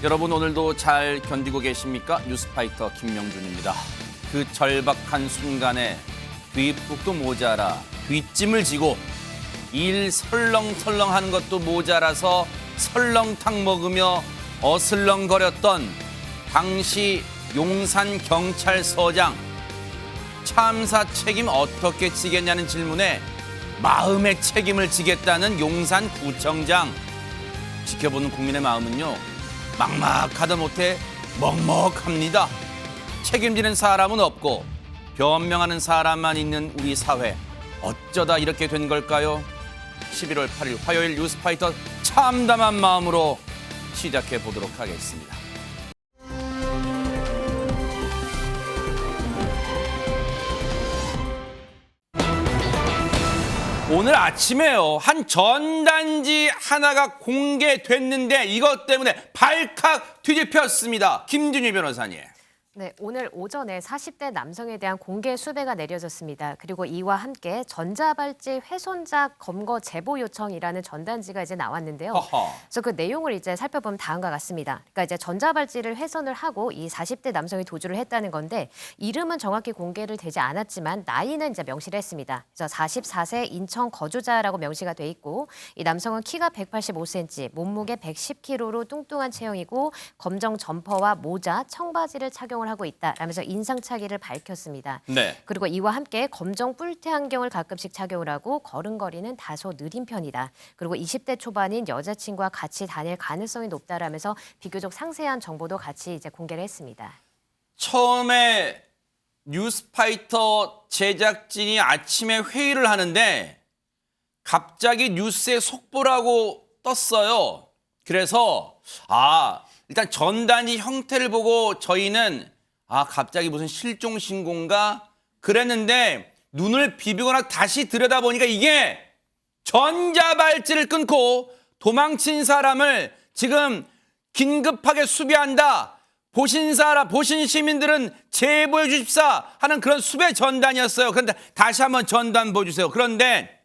여러분 오늘도 잘 견디고 계십니까? 뉴스파이터 김명준입니다. 그 절박한 순간에 뒷북도 모자라 뒷짐을 지고 일 설렁설렁하는 것도 모자라서 설렁탕 먹으며 어슬렁거렸던 당시 용산경찰서장, 참사 책임 어떻게 지겠냐는 질문에 마음의 책임을 지겠다는 용산구청장. 지켜보는 국민의 마음은요, 막막하다 못해 먹먹합니다. 책임지는 사람은 없고 변명하는 사람만 있는 우리 사회, 어쩌다 이렇게 된 걸까요? 11월 8일 화요일 뉴스파이터 참담한 마음으로 시작해 보도록 하겠습니다. 오늘 아침에요, 한 전단지 하나가 공개됐는데 이것 때문에 발칵 뒤집혔습니다. 김준희 변호사님. 네, 오늘 오전에 40대 남성에 대한 공개 수배가 내려졌습니다. 그리고 이와 함께 전자발찌 훼손자 검거 제보 요청이라는 전단지가 이제 나왔는데요. 그래서 그 내용을 이제 살펴보면 다음과 같습니다. 그러니까 이제 전자발찌를 훼손을 하고 이 40대 남성이 도주를 했다는 건데, 이름은 정확히 공개를 되지 않았지만 나이는 이제 명시를 했습니다. 그래서 44세 인천 거주자라고 명시가 돼 있고, 이 남성은 키가 185cm, 몸무게 110kg로 뚱뚱한 체형이고 검정 점퍼와 모자, 청바지를 착용을 하고 있다라면서 인상착의를 밝혔습니다. 네. 그리고 이와 함께 검정 뿔테 안경을 가끔씩 착용을 하고 걸음걸이는 다소 느린 편이다. 그리고 20대 초반인 여자친구와 같이 다닐 가능성이 높다라면서 비교적 상세한 정보도 같이 이제 공개를 했습니다. 처음에 뉴스파이터 제작진이 아침에 회의를 하는데 갑자기 뉴스에 속보라고 떴어요. 그래서 일단 전단지 형태를 보고 저희는 갑자기 무슨 실종 신고인가 그랬는데, 눈을 비비거나 다시 들여다보니까 이게 전자발찌를 끊고 도망친 사람을 지금 긴급하게 수배한다. 보신 시민들은 제보해 주십사 하는 그런 수배 전단이었어요. 그런데 다시 한번 전단 보여주세요. 그런데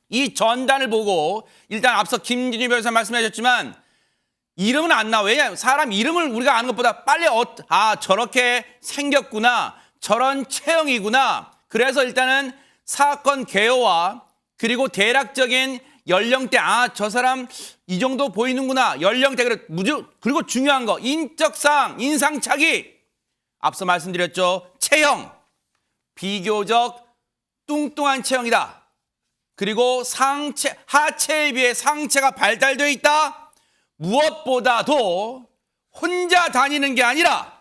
이 전단을 보고 일단 앞서 김진희 변호사 말씀하셨지만 이름은 안 나와. 왜냐하면 사람 이름을 우리가 아는 것보다 빨리 저렇게 생겼구나, 저런 체형이구나. 그래서 일단은 사건 개요와 그리고 대략적인 연령대, 저 사람 이 정도 보이는구나, 연령대. 그리고 중요한 거, 인적사항, 인상착의. 앞서 말씀드렸죠. 체형, 비교적 뚱뚱한 체형이다. 그리고 하체에 비해 상체가 발달되어 있다. 무엇보다도 혼자 다니는 게 아니라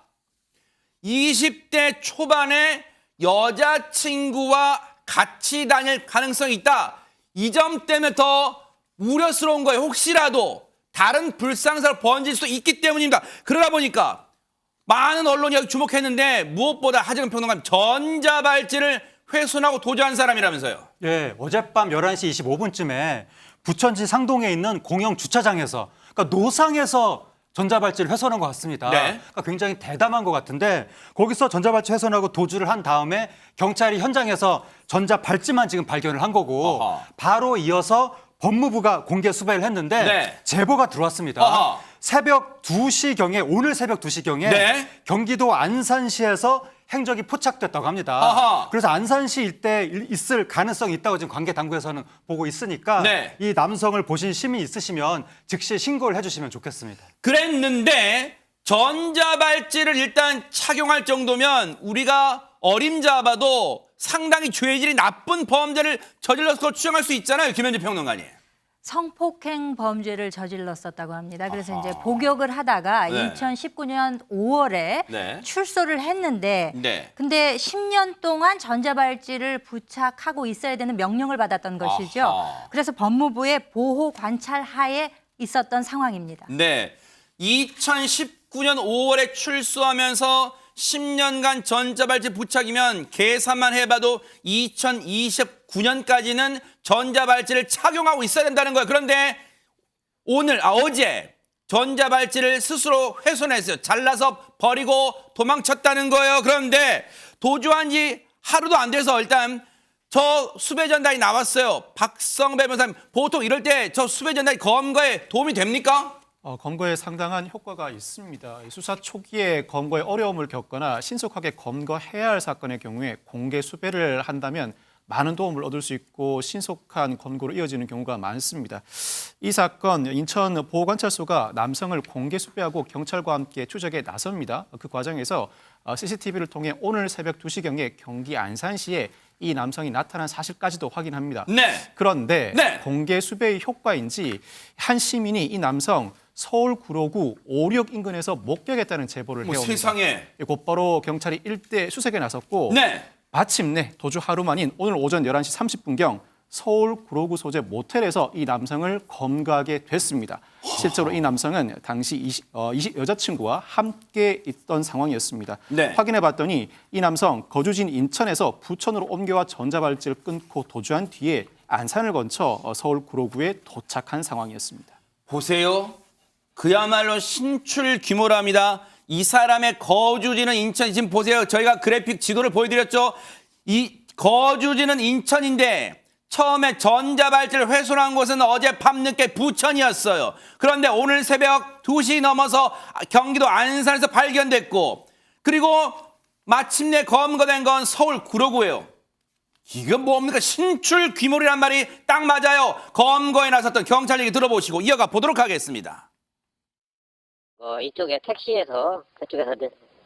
20대 초반의 여자친구와 같이 다닐 가능성이 있다. 이 점 때문에 더 우려스러운 거예요. 혹시라도 다른 불상사를 번질 수 있기 때문입니다. 그러다 보니까 많은 언론이 여기 주목했는데, 무엇보다 하재근 평론가님, 전자발찌를 훼손하고 도주한 사람이라면서요. 예, 어젯밤 11시 25분쯤에 부천시 상동에 있는 공영 주차장에서, 그러니까 노상에서 전자발찌를 훼손한 것 같습니다. 네. 그러니까 굉장히 대담한 것 같은데, 거기서 전자발찌 훼손하고 도주를 한 다음에 경찰이 현장에서 전자발찌만 지금 발견을 한 거고, 바로 이어서 법무부가 공개 수배를 했는데 네. 제보가 들어왔습니다. 새벽 2시경에, 오늘 새벽 2시경에 네. 경기도 안산시에서 행적이 포착됐다고 합니다. 그래서 안산시 일대에 있을 가능성이 있다고 지금 관계 당국에서는 보고 있으니까 네. 이 남성을 보신 시민이 있으시면 즉시 신고를 해주시면 좋겠습니다. 그랬는데 전자발찌를 일단 착용할 정도면 우리가 어림잡아도 상당히 죄질이 나쁜 범죄를 저질렀을 걸 추정할 수 있잖아요, 김현지 평론가님. 성폭행 범죄를 저질렀었다고 합니다. 그래서 이제 복역을 하다가 네. 2019년 5월에 네. 출소를 했는데, 네. 근데 10년 동안 전자발찌를 부착하고 있어야 되는 명령을 받았던 것이죠. 그래서 법무부의 보호 관찰 하에 있었던 상황입니다. 네. 2019년 5월에 출소하면서 10년간 전자발찌 부착이면 계산만 해봐도 2029년까지는 전자발찌를 착용하고 있어야 된다는 거예요. 그런데 어제 전자발찌를 스스로 훼손했어요. 잘라서 버리고 도망쳤다는 거예요. 그런데 도주한 지 하루도 안 돼서 일단 저 수배 전단이 나왔어요. 박성배 변호사님, 보통 이럴 때 저 수배 전단이 검거에 도움이 됩니까? 검거에 상당한 효과가 있습니다. 수사 초기에 검거에 어려움을 겪거나 신속하게 검거해야 할 사건의 경우에 공개 수배를 한다면 많은 도움을 얻을 수 있고 신속한 검거로 이어지는 경우가 많습니다. 이 사건 인천 보호관찰소가 남성을 공개 수배하고 경찰과 함께 추적에 나섭니다. 그 과정에서 CCTV를 통해 오늘 새벽 2시경에 경기 안산시에 이 남성이 나타난 사실까지도 확인합니다. 네. 그런데 네. 공개 수배의 효과인지 한 시민이 이 남성 서울 구로구 오륙 인근에서 목격했다는 제보를 해옵니다. 세상에. 곧바로 경찰이 일대 수색에 나섰고 네. 마침내 도주 하루 만인 오늘 오전 11시 30분경 서울 구로구 소재 모텔에서 이 남성을 검거하게 됐습니다. 실제로 이 남성은 당시 여자친구와 함께 있던 상황이었습니다. 네. 확인해봤더니 이 남성 거주지인 인천에서 부천으로 옮겨와 전자발찌를 끊고 도주한 뒤에 안산을 거쳐 서울 구로구에 도착한 상황이었습니다. 보세요. 그야말로 신출 규모랍니다. 이 사람의 거주지는 인천. 지금 보세요. 저희가 그래픽 지도를 보여드렸죠. 이 거주지는 인천인데 처음에 전자발찌를 훼손한 곳은 어제 밤늦게 부천이었어요. 그런데 오늘 새벽 2시 넘어서 경기도 안산에서 발견됐고, 그리고 마침내 검거된 건 서울 구로구예요. 이건 뭡니까? 신출 귀몰이란 말이 딱 맞아요. 검거에 나섰던 경찰 얘기 들어보시고 이어가 보도록 하겠습니다. 이쪽에 택시에서 그쪽에서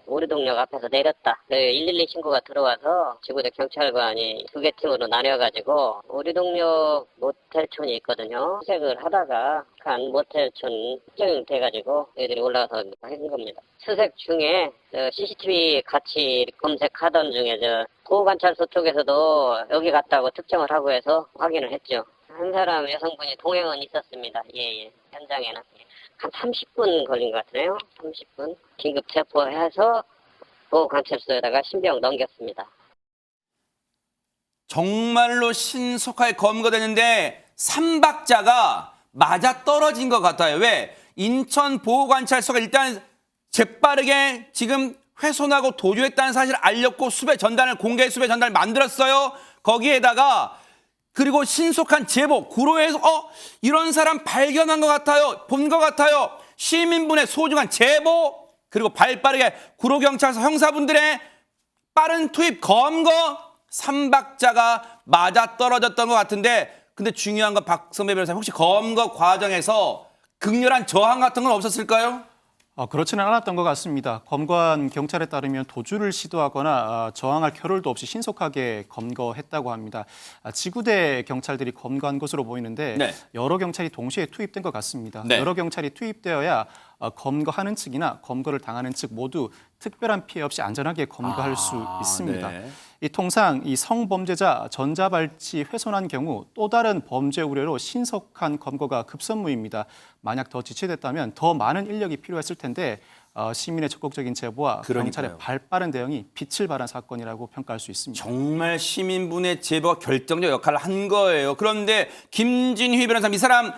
오리동역 앞에서 내렸다. 112 신고가 들어와서 지구대 경찰관이 2개 팀으로 나뉘어가지고 오리동역 모텔촌이 있거든요. 수색을 하다가 간 모텔촌 특정돼가지고 애들이 올라가서 한 겁니다. 수색 중에 CCTV 같이 검색하던 중에 보호관찰소 쪽에서도 여기 갔다고 특정을 하고 해서 확인을 했죠. 한 사람 여성분이 동행은 있었습니다. 예. 현장에는. 한 30분 걸린 것 같네요. 30분. 긴급 체포해서 보호관찰소에다가 신병 넘겼습니다. 정말로 신속하게 검거되는데 삼박자가 맞아 떨어진 것 같아요. 왜? 인천 보호관찰소가 일단 재빠르게 지금 훼손하고 도주했다는 사실을 알렸고 공개 수배 전단을 만들었어요. 거기에다가 그리고 신속한 제보, 구로에서 이런 사람 발견한 것 같아요. 본 것 같아요. 시민분의 소중한 제보, 그리고 발빠르게 구로경찰서 형사분들의 빠른 투입, 검거, 삼박자가 맞아떨어졌던 것 같은데, 근데 중요한 건 박성배 변호사님, 혹시 검거 과정에서 극렬한 저항 같은 건 없었을까요? 그렇지는 않았던 것 같습니다. 검거한 경찰에 따르면 도주를 시도하거나 저항할 겨를도 없이 신속하게 검거했다고 합니다. 지구대 경찰들이 검거한 것으로 보이는데 네. 여러 경찰이 동시에 투입된 것 같습니다. 네. 여러 경찰이 투입되어야 검거하는 측이나 검거를 당하는 측 모두 특별한 피해 없이 안전하게 검거할 수 있습니다. 네. 통상 이 성범죄자 전자발찌 훼손한 경우 또 다른 범죄 우려로 신속한 검거가 급선무입니다. 만약 더 지체됐다면 더 많은 인력이 필요했을 텐데 시민의 적극적인 제보와 그러니까요. 경찰의 발빠른 대응이 빛을 발한 사건이라고 평가할 수 있습니다. 정말 시민분의 제보가 결정적 역할을 한 거예요. 그런데 김진휘 변호사님, 이 사람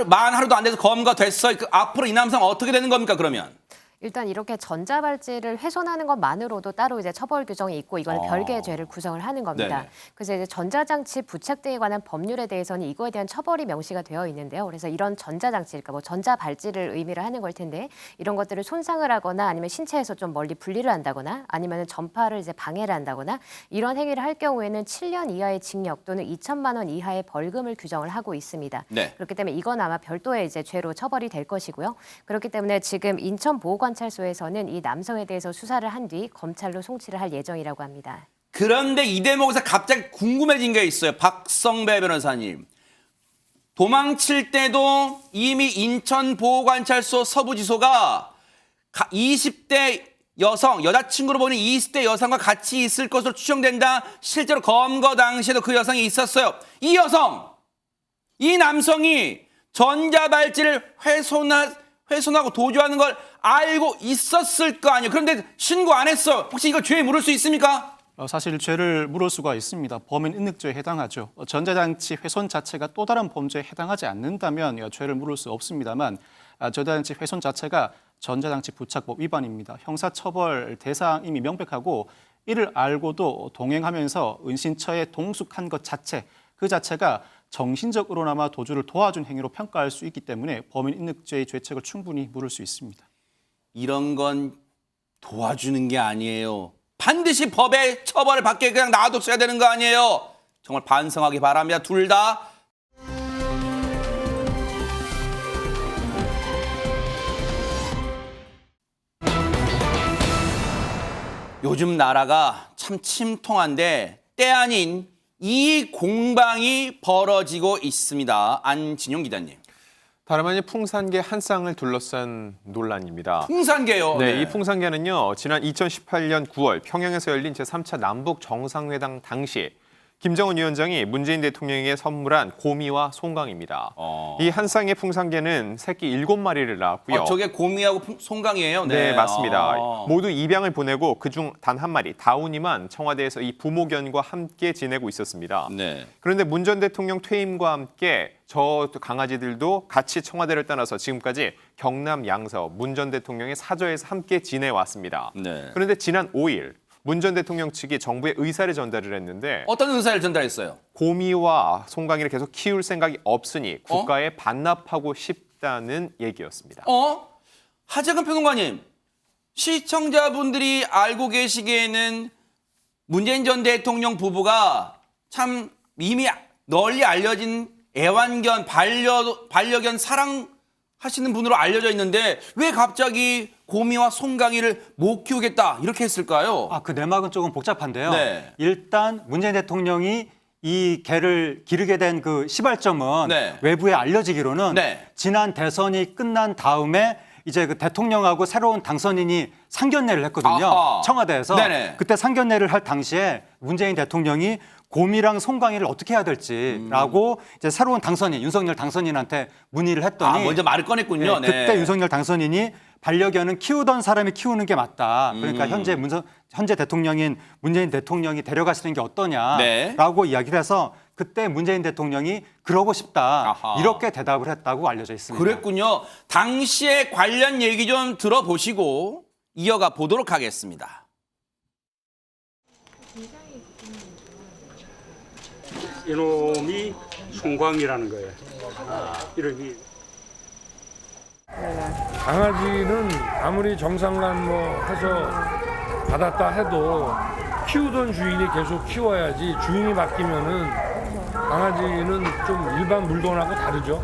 만 하루도 안 돼서 검거됐어요. 앞으로 이 남성 어떻게 되는 겁니까, 그러면? 일단 이렇게 전자발찌를 훼손하는 것만으로도 따로 이제 처벌 규정이 있고 이거는 별개의 죄를 구성을 하는 겁니다. 네네. 그래서 이제 전자장치 부착 등에 관한 법률에 대해서는 이거에 대한 처벌이 명시가 되어 있는데요. 그래서 이런 전자장치, 그러니까 뭐 전자발찌를 의미를 하는 걸 텐데 이런 것들을 손상을 하거나 아니면 신체에서 좀 멀리 분리를 한다거나 아니면 전파를 이제 방해를 한다거나 이런 행위를 할 경우에는 7년 이하의 징역 또는 2천만 원 이하의 벌금을 규정을 하고 있습니다. 네. 그렇기 때문에 이건 아마 별도의 이제 죄로 처벌이 될 것이고요. 그렇기 때문에 지금 인천 보호관찰소에서는 이 남성에 대해서 수사를 한 뒤 검찰로 송치를 할 예정이라고 합니다. 그런데 이 대목에서 갑자기 궁금해진 게 있어요. 박성배 변호사님. 도망칠 때도 이미 인천보호관찰소 서부지소가 20대 여자친구로 보는 20대 여성과 같이 있을 것으로 추정된다. 실제로 검거 당시에도 그 여성이 있었어요. 이 남성이 전자발찌를 훼손하고 도주하는 걸 알고 있었을 거 아니에요. 그런데 신고 안 했어요. 혹시 이거 죄에 물을 수 있습니까? 사실 죄를 물을 수가 있습니다. 범인 인늑죄에 해당하죠. 전자장치 훼손 자체가 또 다른 범죄에 해당하지 않는다면 죄를 물을 수 없습니다만 전자장치 훼손 자체가 전자장치 부착법 위반입니다. 형사처벌 대상 이미 명백하고 이를 알고도 동행하면서 은신처에 동숙한 것 자체, 그 자체가 정신적으로나마 도주를 도와준 행위로 평가할 수 있기 때문에 범인인력죄의 죄책을 충분히 물을 수 있습니다. 이런 건 도와주는 게 아니에요. 반드시 법의 처벌을 받게 그냥 놔뒀어야 되는 거 아니에요. 정말 반성하기 바랍니다. 둘 다. 요즘 나라가 참 침통한데 때 아닌 이 공방이 벌어지고 있습니다. 안진용 기자님. 다름 아닌 풍산개 한 쌍을 둘러싼 논란입니다. 풍산개요. 네, 이 풍산개는요. 지난 2018년 9월 평양에서 열린 제3차 남북 정상회담 당시 김정은 위원장이 문재인 대통령에게 선물한 고미와 송강입니다. 이 한 쌍의 풍산개는 새끼 7마리를 낳았고요. 저게 고미하고 송강이에요? 네, 맞습니다. 모두 입양을 보내고 그중 단 한 마리, 다운이만 청와대에서 이 부모견과 함께 지내고 있었습니다. 네. 그런데 문 전 대통령 퇴임과 함께 저 강아지들도 같이 청와대를 떠나서 지금까지 경남 양서 문 전 대통령의 사저에서 함께 지내왔습니다. 네. 그런데 지난 5일 문 전 대통령 측이 정부의 의사를 전달을 했는데 어떤 의사를 전달했어요? 고미와 송강이를 계속 키울 생각이 없으니 국가에 반납하고 싶다는 얘기였습니다. 하재근 평론가님, 시청자분들이 알고 계시기에는 문재인 전 대통령 부부가 참 이미 널리 알려진 애완견, 반려견 사랑하시는 분으로 알려져 있는데 왜 갑자기 고미와 송강이를 못 키우겠다 이렇게 했을까요? 그 내막은 조금 복잡한데요. 네. 일단 문재인 대통령이 이 개를 기르게 된 그 시발점은 네. 외부에 알려지기로는 네. 지난 대선이 끝난 다음에 이제 그 대통령하고 새로운 당선인이 상견례를 했거든요. 아하. 청와대에서. 네네. 그때 상견례를 할 당시에 문재인 대통령이 곰이랑 송강이를 어떻게 해야 될지라고 이제 새로운 당선인, 윤석열 당선인한테 문의를 했더니 먼저 말을 꺼냈군요. 네, 그때 윤석열 당선인이 반려견은 키우던 사람이 키우는 게 맞다. 그러니까 현재 대통령인 문재인 대통령이 데려가시는 게 어떠냐라고 이야기를 해서 그때 문재인 대통령이 그러고 싶다. 아하. 이렇게 대답을 했다고 알려져 있습니다. 그랬군요. 당시에 관련 얘기 좀 들어보시고 이어가 보도록 하겠습니다. 이놈이 송광이라는 거예요. 이렇게 강아지는 아무리 정상간 뭐 해서 받았다 해도 키우던 주인이 계속 키워야지 주인이 바뀌면은 강아지는 좀 일반 물건하고 다르죠.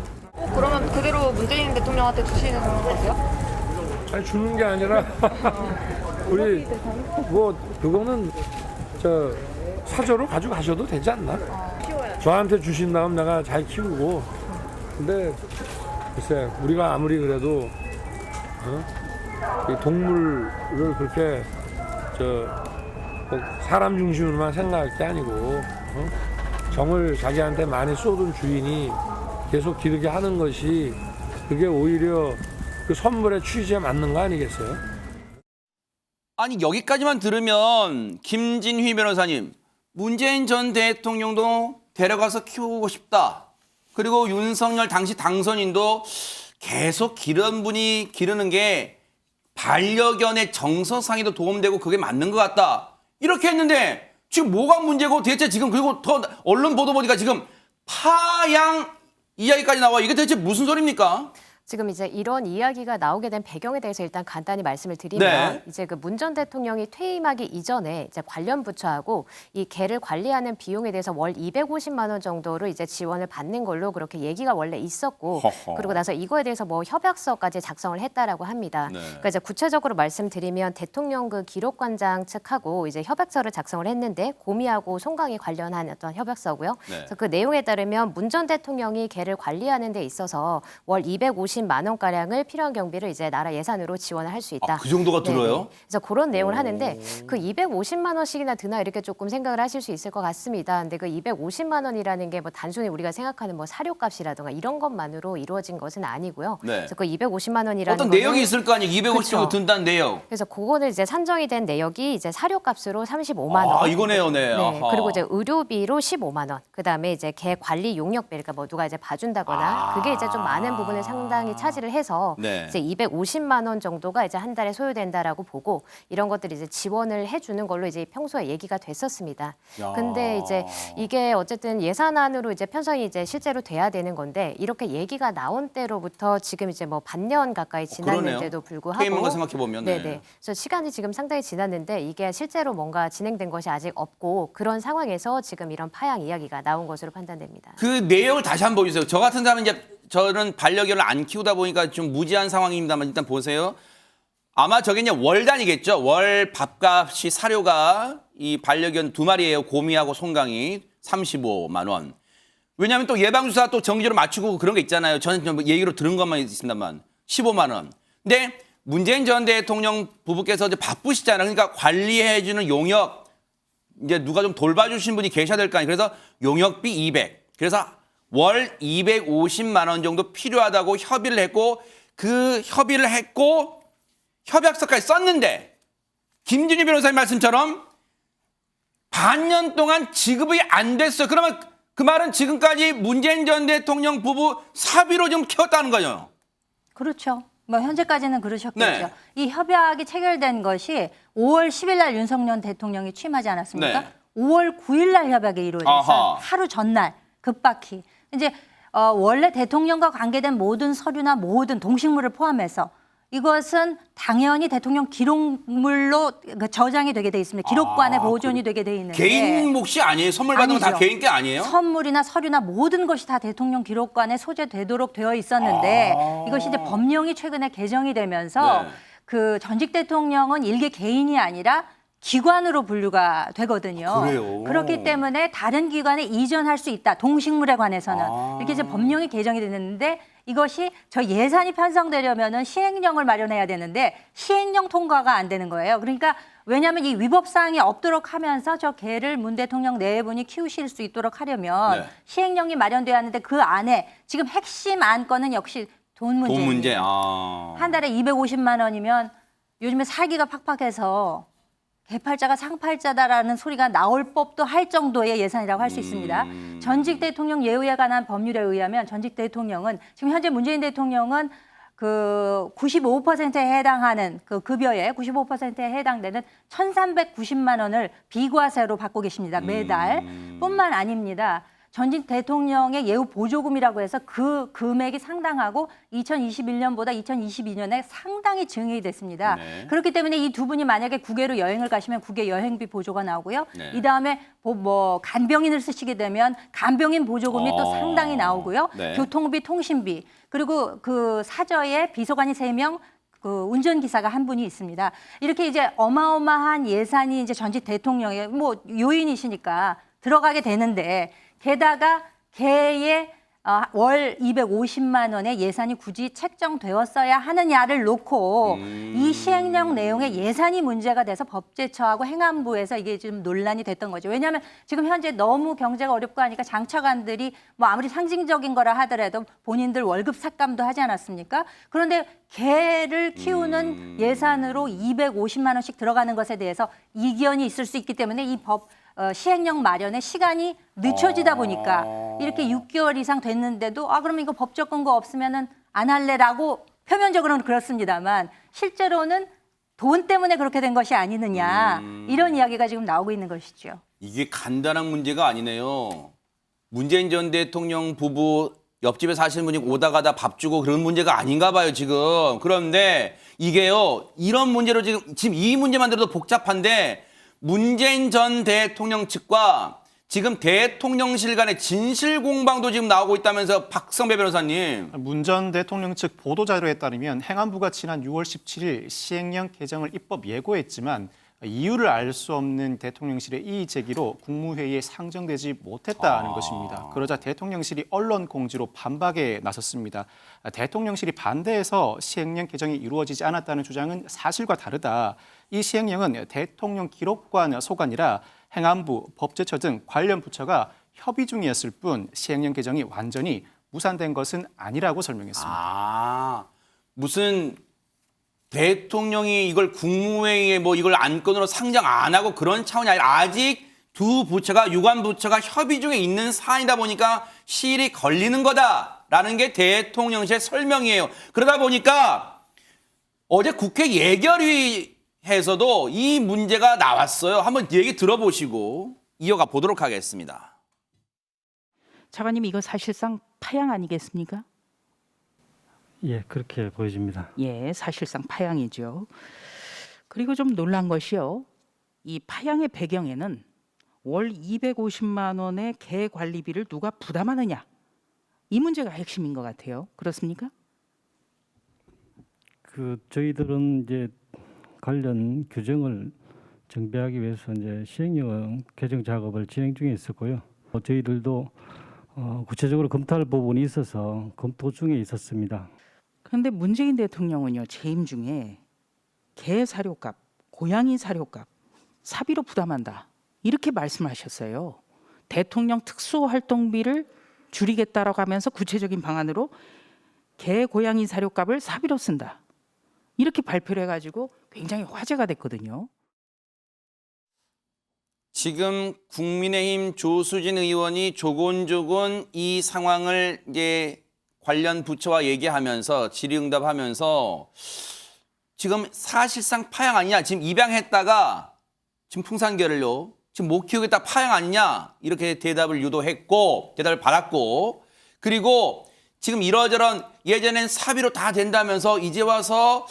그러면 그대로 문재인 대통령한테 주시는 거세요? 아니 주는 게 아니라 우리 뭐 그거는 저 사저로 가져가셔도 되지 않나? 저한테 주신 다음 내가 잘 키우고 근데 글쎄 우리가 아무리 그래도 이 동물을 그렇게 꼭 사람 중심으로만 생각할 게 아니고 정을 자기한테 많이 쏟은 주인이 계속 기르게 하는 것이 그게 오히려 그 선물의 취지에 맞는 거 아니겠어요? 아니 여기까지만 들으면 김진휘 변호사님, 문재인 전 대통령도 데려가서 키우고 싶다. 그리고 윤석열 당시 당선인도 계속 기른 분이 기르는 게 반려견의 정서상에도 도움되고 그게 맞는 것 같다. 이렇게 했는데 지금 뭐가 문제고 대체 지금 그리고 더 언론 보도 보니까 지금 파양 이야기까지 나와. 이게 대체 무슨 소리입니까? 지금 이제 이런 이야기가 나오게 된 배경에 대해서 일단 간단히 말씀을 드리면 네. 이제 그 문 전 대통령이 퇴임하기 이전에 이제 관련 부처하고 이 개를 관리하는 비용에 대해서 월 250만 원 정도를 이제 지원을 받는 걸로 그렇게 얘기가 원래 있었고 허허. 그리고 나서 이거에 대해서 뭐 협약서까지 작성을 했다라고 합니다. 네. 그러니까 이제 구체적으로 말씀드리면 대통령 그 기록관장 측하고 이제 협약서를 작성을 했는데 고미하고 송강이 관련한 어떤 협약서고요. 네. 그래서 그 내용에 따르면 문 전 대통령이 개를 관리하는 데 있어서 월 250만 원가량을 필요한 경비를 이제 나라 예산으로 지원을 할 수 있다. 그 정도가 네네. 들어요? 그래서 그런 내용을 하는데 그 250만 원씩이나 드나 이렇게 조금 생각을 하실 수 있을 것 같습니다. 근데 그 250만 원이라는 게 뭐 단순히 우리가 생각하는 뭐 사료값이라든가 이런 것만으로 이루어진 것은 아니고요. 네. 그래서 그 250만 원이라는 어떤 거는 내역이 있을 거 아니에요? 250 정도 그쵸. 든다는 내역. 그래서 그거는 이제 산정이 된 내역이 이제 사료값으로 35만 원. 이거네요, 네. 네, 아하. 그리고 이제 의료비로 15만 원. 그다음에 이제 개 관리 용역비, 그러니까 뭐 누가 이제 봐준다거나 그게 이제 좀 많은 부분을 상당히 파양이 차지를 해서 네. 이제 250만 원 정도가 이제 한 달에 소요된다라고 보고 이런 것들이 이제 지원을 해주는 걸로 이제 평소에 얘기가 됐었습니다. 야. 근데 이제 이게 어쨌든 예산안으로 이제 편성이 이제 실제로 돼야 되는 건데 이렇게 얘기가 나온 때로부터 지금 이제 뭐 반년 가까이 지났는데도 불구하고 퇴임한 거 생각해 보면 네네. 그래서 시간이 지금 상당히 지났는데 이게 실제로 뭔가 진행된 것이 아직 없고 그런 상황에서 지금 이런 파양 이야기가 나온 것으로 판단됩니다. 그 내용을 다시 한번 보여주세요. 저 같은 사람은 이제 저는 반려견을 안 키우다 보니까 좀 무지한 상황입니다만 일단 보세요. 아마 저게 이제 월 단위겠죠. 월 밥값이 사료가 이 반려견 2마리예요. 곰이하고 송강이 35만 원. 왜냐하면 또 예방주사 또 정기적으로 맞추고 그런 게 있잖아요. 저는 좀 얘기로 들은 것만 있습니다만 15만 원. 근데 문재인 전 대통령 부부께서 이제 바쁘시잖아요. 그러니까 관리해주는 용역 이제 누가 좀 돌봐주신 분이 계셔야 될 거 아니에요. 그래서 용역비 200. 그래서 월 250만 원 정도 필요하다고 협의를 했고 그 협의를 했고 협약서까지 썼는데 김준희 변호사님 말씀처럼 반년 동안 지급이 안 됐어요. 그러면 그 말은 지금까지 문재인 전 대통령 부부 사비로 좀 키웠다는 거죠. 그렇죠. 뭐 현재까지는 그러셨겠죠. 네. 이 협약이 체결된 것이 5월 10일 날 윤석열 대통령이 취임하지 않았습니까? 네. 5월 9일 날 협약이 이루어졌어요. 아하. 하루 전날 급박히. 이제 원래 대통령과 관계된 모든 서류나 모든 동식물을 포함해서 이것은 당연히 대통령 기록물로 저장이 되게 돼 있습니다. 기록관에 보존이 되게 돼 있는데 개인 몫이 아니에요? 선물 받은 건 다 아니죠. 개인 게 아니에요? 선물이나 서류나 모든 것이 다 대통령 기록관에 소재되도록 되어 있었는데 이것이 이제 법령이 최근에 개정이 되면서 네. 그 전직 대통령은 일개 개인이 아니라 기관으로 분류가 되거든요. 그래요? 그렇기 때문에 다른 기관에 이전할 수 있다. 동식물에 관해서는 이렇게 이제 법령이 개정이 됐는데 이것이 저 예산이 편성되려면은 시행령을 마련해야 되는데 시행령 통과가 안 되는 거예요. 그러니까 왜냐하면 이 위법 사항이 없도록 하면서 저 개를 문 대통령 네 분이 키우실 수 있도록 하려면 네. 시행령이 마련돼야 하는데 그 안에 지금 핵심 안건은 역시 돈 문제입니다. 돈 문제. 한 달에 250만 원이면 요즘에 살기가 팍팍해서 개팔자가 상팔자다라는 소리가 나올 법도 할 정도의 예산이라고 할 수 있습니다. 전직 대통령 예우에 관한 법률에 의하면 전직 대통령은 지금 현재 문재인 대통령은 그 95%에 해당하는 그 급여의 95%에 해당되는 1,390만 원을 비과세로 받고 계십니다. 매달. 뿐만 아닙니다. 전직 대통령의 예우 보조금이라고 해서 그 금액이 상당하고 2021년보다 2022년에 상당히 증액이 됐습니다. 네. 그렇기 때문에 이 두 분이 만약에 국외로 여행을 가시면 국외 여행비 보조가 나오고요. 네. 이 다음에 뭐 간병인을 쓰시게 되면 간병인 보조금이 또 상당히 나오고요. 네. 교통비, 통신비 그리고 그 사저에 비서관이 3명 그 운전기사가 한 분이 있습니다. 이렇게 이제 어마어마한 예산이 이제 전직 대통령의 뭐 요인이시니까 들어가게 되는데 게다가 개의 월 250만 원의 예산이 굳이 책정되었어야 하느냐를 놓고 이 시행령 내용의 예산이 문제가 돼서 법제처하고 행안부에서 이게 좀 논란이 됐던 거죠. 왜냐하면 지금 현재 너무 경제가 어렵고 하니까 장차관들이 뭐 아무리 상징적인 거라 하더라도 본인들 월급 삭감도 하지 않았습니까? 그런데 개를 키우는 예산으로 250만 원씩 들어가는 것에 대해서 이견이 있을 수 있기 때문에 이 법 시행령 마련에 시간이 늦춰지다 보니까 이렇게 6개월 이상 됐는데도 그러면 이거 법적 근거 없으면은 안 할래라고 표면적으로는 그렇습니다만 실제로는 돈 때문에 그렇게 된 것이 아니느냐 이런 이야기가 지금 나오고 있는 것이죠. 이게 간단한 문제가 아니네요. 문재인 전 대통령 부부 옆집에 사시는 분이 오다 가다 밥 주고 그런 문제가 아닌가 봐요, 지금. 그런데 이게요, 이런 문제로 지금 이 문제만 들어도 복잡한데 문재인 전 대통령 측과 지금 대통령실 간의 진실 공방도 지금 나오고 있다면서 박성배 변호사님. 문 전 대통령 측 보도자료에 따르면 행안부가 지난 6월 17일 시행령 개정을 입법 예고했지만 이유를 알 수 없는 대통령실의 이의 제기로 국무회의에 상정되지 못했다는 것입니다. 그러자 대통령실이 언론 공지로 반박에 나섰습니다. 대통령실이 반대해서 시행령 개정이 이루어지지 않았다는 주장은 사실과 다르다. 이 시행령은 대통령 기록관 소관이라 행안부, 법제처 등 관련 부처가 협의 중이었을 뿐 시행령 개정이 완전히 무산된 것은 아니라고 설명했습니다. 무슨 대통령이 이걸 국무회의에 뭐 이걸 안건으로 상정 안 하고 그런 차원이 아니라 아직 두 부처가 유관 부처가 협의 중에 있는 사안이다 보니까 시일이 걸리는 거다. 아니다라는 게 대통령실의 설명이에요. 그러다 보니까 어제 국회 예결위에서도 이 문제가 나왔어요. 한번 얘기 들어보시고 이어가 보도록 하겠습니다. 차관님, 이거 사실상 파양 아니겠습니까? 예, 그렇게 보여집니다. 예, 사실상 파양이죠. 그리고 좀 놀란 것이요. 이 파양의 배경에는 월 250만 원의 개 관리비를 누가 부담하느냐. 이 문제가 핵심인 것 같아요. 그렇습니까? 저희들은 이제 관련 규정을 정비하기 위해서 이제 시행령 개정 작업을 진행 중에 있었고요. 저희들도 구체적으로 검토할 부분이 있어서 검토 중에 있었습니다. 그런데 문재인 대통령은요, 재임 중에 개 사료값, 고양이 사료값 사비로 부담한다. 이렇게 말씀하셨어요. 대통령 특수활동비를 줄이겠다라고 하면서 구체적인 방안으로 개, 고양이 사료값을 사비로 쓴다. 이렇게 발표를 해가지고 굉장히 화제가 됐거든요. 지금 국민의힘 조수진 의원이 조곤조곤 이 상황을 이제 관련 부처와 얘기하면서 질의응답하면서 지금 사실상 파양 아니냐, 지금 입양했다가 지금 풍산개를요, 지금 못 키우겠다 파양 아니냐 이렇게 대답을 유도했고 대답을 받았고, 그리고 지금 이러저런 예전엔 사비로 다 된다면서 이제 와서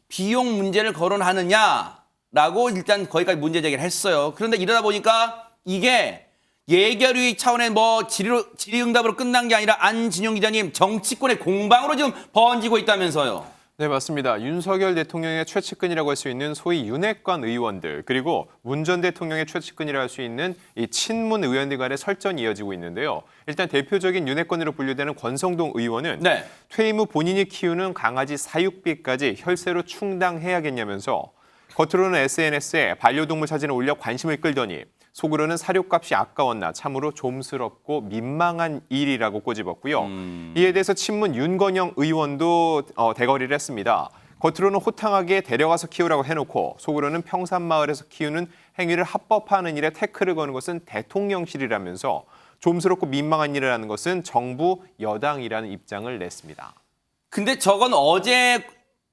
비용 문제를 거론하느냐라고 일단 거기까지 문제 제기를 했어요. 그런데 이러다 보니까 이게 예결위 차원의 뭐 질의응답으로 끝난 게 아니라 안진용 기자님 정치권의 공방으로 지금 번지고 있다면서요. 네, 맞습니다. 윤석열 대통령의 최측근이라고 할 수 있는 소위 윤핵관 의원들, 그리고 문 전 대통령의 최측근이라고 할 수 있는 이 친문 의원들 간의 설전이 이어지고 있는데요. 일단 대표적인 윤핵관으로 분류되는 권성동 의원은 퇴임 후 본인이 키우는 강아지 사육비까지 혈세로 충당해야겠냐면서 겉으로는 SNS에 반려동물 사진을 올려 관심을 끌더니 속으로는 사료값이 아까웠나 참으로 좀스럽고 민망한 일이라고 꼬집었고요. 이에 대해서 친문 윤건영 의원도 대거리를 했습니다. 겉으로는 호탕하게 데려가서 키우라고 해놓고 속으로는 평산마을에서 키우는 행위를 합법화하는 일에 태클을 거는 것은 대통령실이라면서 좀스럽고 민망한 일을 하는 것은 정부 여당이라는 입장을 냈습니다. 근데 저건 어제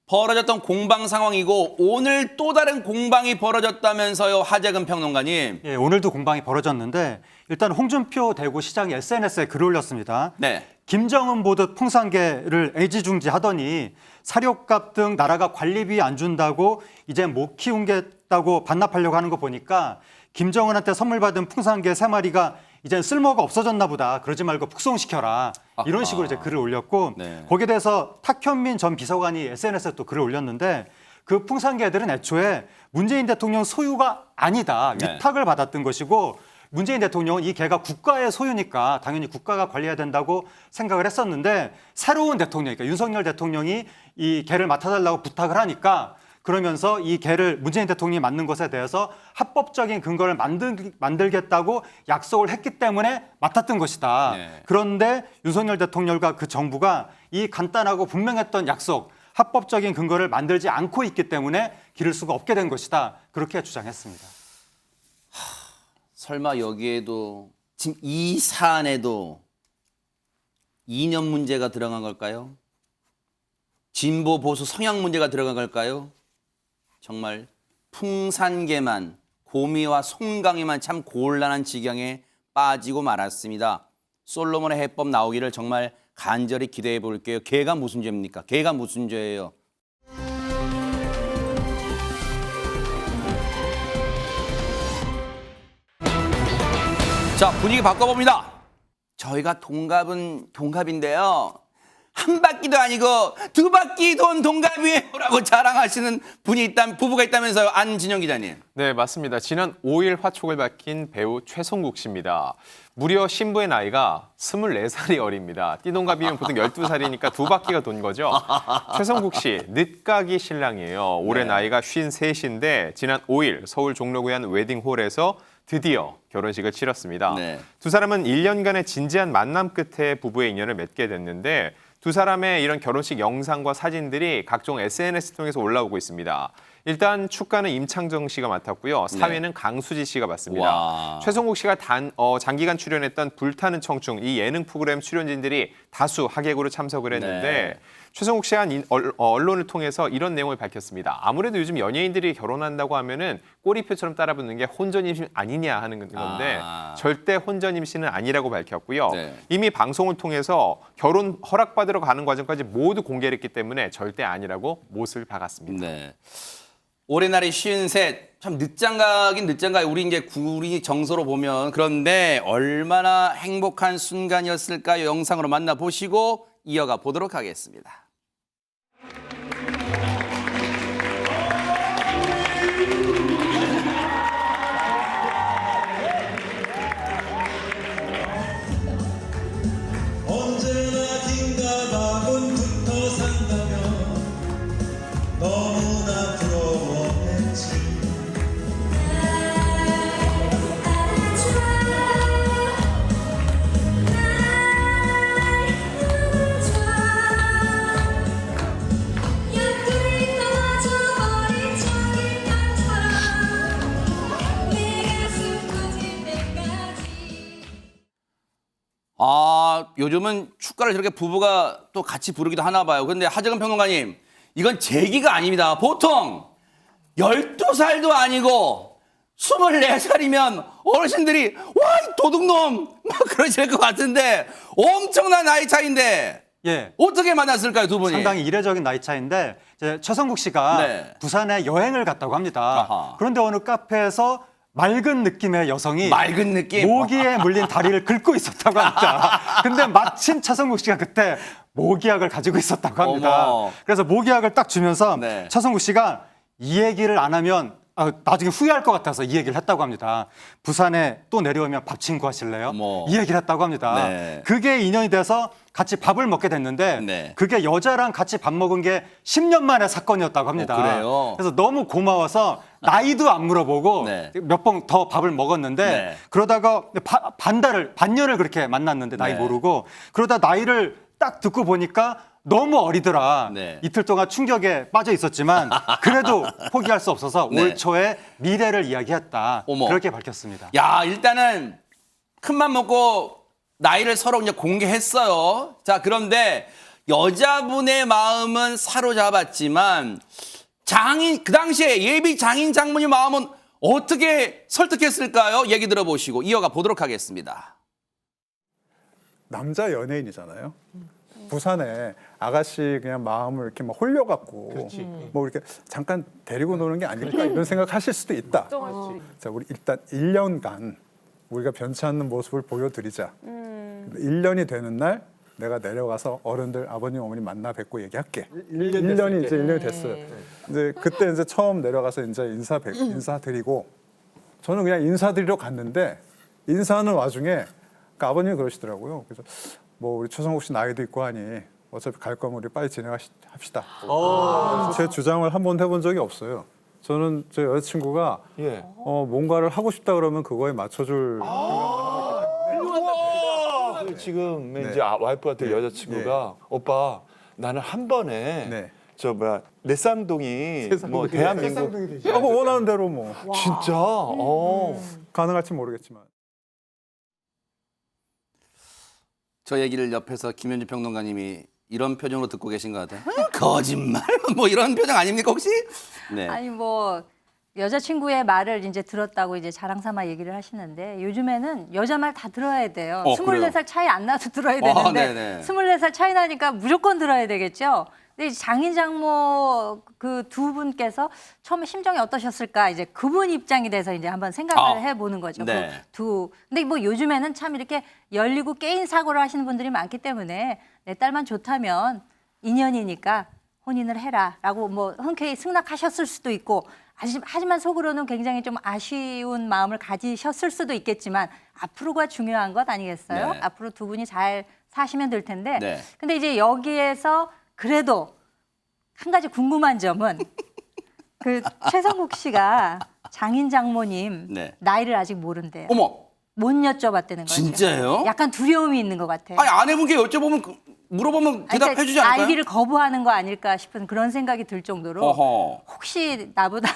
벌어졌던 공방 상황이고 오늘 또 다른 공방이 벌어졌다면서요, 하재근 평론가님. 예, 오늘도 공방이 벌어졌는데 일단 홍준표 대구시장이 SNS에 글을 올렸습니다. 네. 김정은 보듯 풍산개를 애지중지하더니 사료값 등 나라가 관리비 안 준다고 이제 못 키우겠다고 반납하려고 하는 거 보니까 김정은한테 선물 받은 풍산개 3마리가 이제 쓸모가 없어졌나 보다. 그러지 말고 북송시켜라. 이런 식으로 이제 글을 올렸고 거기에 대해서 탁현민 전 비서관이 SNS에 또 글을 올렸는데 그 풍산개들은 애초에 문재인 대통령 소유가 아니다. 위탁을 받았던 것이고 문재인 대통령은 이 개가 국가의 소유니까 당연히 국가가 관리해야 된다고 생각을 했었는데 새로운 대통령, 그러니까 윤석열 대통령이 이 개를 맡아달라고 부탁을 하니까 그러면서 이 개를 문재인 대통령이 맡는 것에 대해서 합법적인 근거를 만들겠다고 약속을 했기 때문에 맡았던 것이다. 그런데 윤석열 대통령과 그 정부가 이 간단하고 분명했던 약속, 합법적인 근거를 만들지 않고 있기 때문에 기를 수가 없게 된 것이다. 그렇게 주장했습니다. 설마 여기에도 지금 이 사안에도 이념 문제가 들어간 걸까요? 진보 보수 성향 문제가 들어간 걸까요? 정말 풍산개만, 고미와 송강이만 참 곤란한 지경에 빠지고 말았습니다. 솔로몬의 해법 나오기를 정말 간절히 기대해 볼게요. 개가 무슨 죄입니까? 개가 무슨 죄예요? 자, 분위기 바꿔봅니다. 저희가 동갑인데요. 한 바퀴도 아니고 두 바퀴 돈 동갑이에요라고 자랑하시는 부부가 있다면서요, 안진영 기자님. 네, 맞습니다. 지난 5일 화촉을 밝힌 배우 최성국 씨입니다. 무려 신부의 나이가 24살이 어립니다. 띠동갑이면 보통 12살이니까 두 바퀴가 돈 거죠. 최성국 씨, 늦가기 신랑이에요. 올해 나이가 53인데 지난 5일 서울 종로구의 한 웨딩홀에서 드디어 결혼식을 치렀습니다. 두 사람은 1년간의 진지한 만남 끝에 부부의 인연을 맺게 됐는데 두 사람의 이런 결혼식 영상과 사진들이 각종 SNS 통해서 올라오고 있습니다. 일단 축가는 임창정 씨가 맡았고요. 사회는 강수지 씨가 맡습니다. 와. 최성국 씨가 장기간 출연했던 불타는 청춘 이 예능 프로그램 출연진들이 다수 하객으로 참석을 했는데 최성국 씨가 언론을 통해서 이런 내용을 밝혔습니다. 아무래도 요즘 연예인들이 결혼한다고 하면은 꼬리표처럼 따라붙는 게 혼전 임신 아니냐 하는 건데 절대 혼전 임신은 아니라고 밝혔고요. 이미 방송을 통해서 결혼 허락받으러 가는 과정까지 모두 공개를 했기 때문에 절대 아니라고 못을 박았습니다. 네. 올해 날이 53. 참 늦장가긴 늦장가요. 우리 정서로 보면. 그런데 얼마나 행복한 순간이었을까요? 영상으로 만나보시고 이어가 보도록 하겠습니다. 언제나 긴가방은 붙어 산다면 너무나 부러워했지. 요즘은 축가를 저렇게 부부가 또 같이 부르기도 하나 봐요. 근데 하재근 평론가님, 이건 제기가 아닙니다. 보통 12살도 아니고 24살이면 어르신들이 와, 이 도둑놈! 막 그러실 것 같은데 엄청난 나이 차이인데 예. 어떻게 만났을까요, 두 분이? 상당히 이례적인 나이 차인데 이제 최성국 씨가 부산에 여행을 갔다고 합니다. 아하. 그런데 어느 카페에서 맑은 느낌의 여성이 맑은 느낌? 모기에 물린 다리를 긁고 있었다고 합니다. 근데 마침 최성국 씨가 그때 모기약을 가지고 있었다고 합니다. 어머. 그래서 모기약을 딱 주면서 네. 최성국 씨가 이 얘기를 안 하면 나중에 후회할 것 같아서 이 얘기를 했다고 합니다. 부산에 또 내려오면 밥 친구 하실래요? 어머. 이 얘기를 했다고 합니다. 네. 그게 인연이 돼서 같이 밥을 먹게 됐는데 그게 여자랑 같이 밥 먹은 게 10년 만의 사건이었다고 합니다. 그래요? 그래서 너무 고마워서 나이도 안 물어보고 몇 번 더 밥을 먹었는데 그러다가 반년을 그렇게 만났는데 나이 모르고 그러다 나이를 딱 듣고 보니까 너무 어리더라. 이틀 동안 충격에 빠져 있었지만 그래도 포기할 수 없어서 올 초에 미래를 이야기했다. 그렇게 밝혔습니다. 야, 일단은 큰맘 먹고 나이를 서로 이제 공개했어요. 자, 그런데 여자분의 마음은 사로잡았지만 그 당시에 예비 장인 장모님 마음은 어떻게 설득했을까요? 얘기 들어보시고 이어가 보도록 하겠습니다. 남자 연예인이잖아요. 부산에 아가씨 그냥 마음을 이렇게 막 홀려갖고 뭐 이렇게 잠깐 데리고 노는 게 아닐까 이런 생각하실 수도 있다. 자, 우리 일단 1년간 우리가 변치 않는 모습을 보여드리자. 1년이 되는 날 내가 내려가서 어른들 아버님 어머니 만나 뵙고 얘기할게. 1년이 이제 1년이 됐어요. 이제 그때 이제 처음 내려가서 이제 인사드리고 저는 그냥 인사드리러 갔는데 인사하는 와중에 그러니까 아버님이 그러시더라고요. 그래서 뭐 우리 최성국 씨 나이도 있고 하니 어차피 갈 거면 우리 빨리 진행합시다. 제 주장을 한 번 해본 적이 없어요. 저는 제 여자친구가 뭔가를 하고 싶다 그러면 그거에 맞춰줄. 지금 이제 와이프한테 여자친구가 오빠 나는 한 번에 저 뭐야 내쌍둥이 뭐 대한민국 뭐 원하는 대로 뭐. 진짜 가능할지 모르겠지만. 저 얘기를 옆에서 김현주 평론가님이 이런 표정으로 듣고 계신 것 같아요. 거짓말? 뭐 이런 표정 아닙니까 혹시? 네. 아니 뭐 여자친구의 말을 이제 들었다고 이제 자랑삼아 얘기를 하시는데 요즘에는 여자 말 다 들어야 돼요. 24살 차이 안 나도 들어야 되는데 24살 차이 나니까 무조건 들어야 되겠죠. 근데 장인 장모 그 두 분께서 처음에 심정이 어떠셨을까 이제 그분 입장이 돼서 이제 한번 생각을 해보는 거죠. 근데 뭐 요즘에는 참 이렇게 열리고 깨인 사고를 하시는 분들이 많기 때문에 내 딸만 좋다면 인연이니까 혼인을 해라라고 뭐 흔쾌히 승낙하셨을 수도 있고 하지만 속으로는 굉장히 좀 아쉬운 마음을 가지셨을 수도 있겠지만 앞으로가 중요한 것 아니겠어요? 앞으로 두 분이 잘 사시면 될 텐데 근데 이제 여기에서 그래도 한 가지 궁금한 점은 그 최성국 씨가 장인 장모님 나이를 아직 모른대요. 어머. 못 여쭤봤다는 거죠. 진짜예요? 약간 두려움이 있는 것 같아요. 아니 아내분께 여쭤보면 물어보면 대답해 주지 않을까요? 알기를 거부하는 거 아닐까 싶은 그런 생각이 들 정도로 어허. 혹시 나보다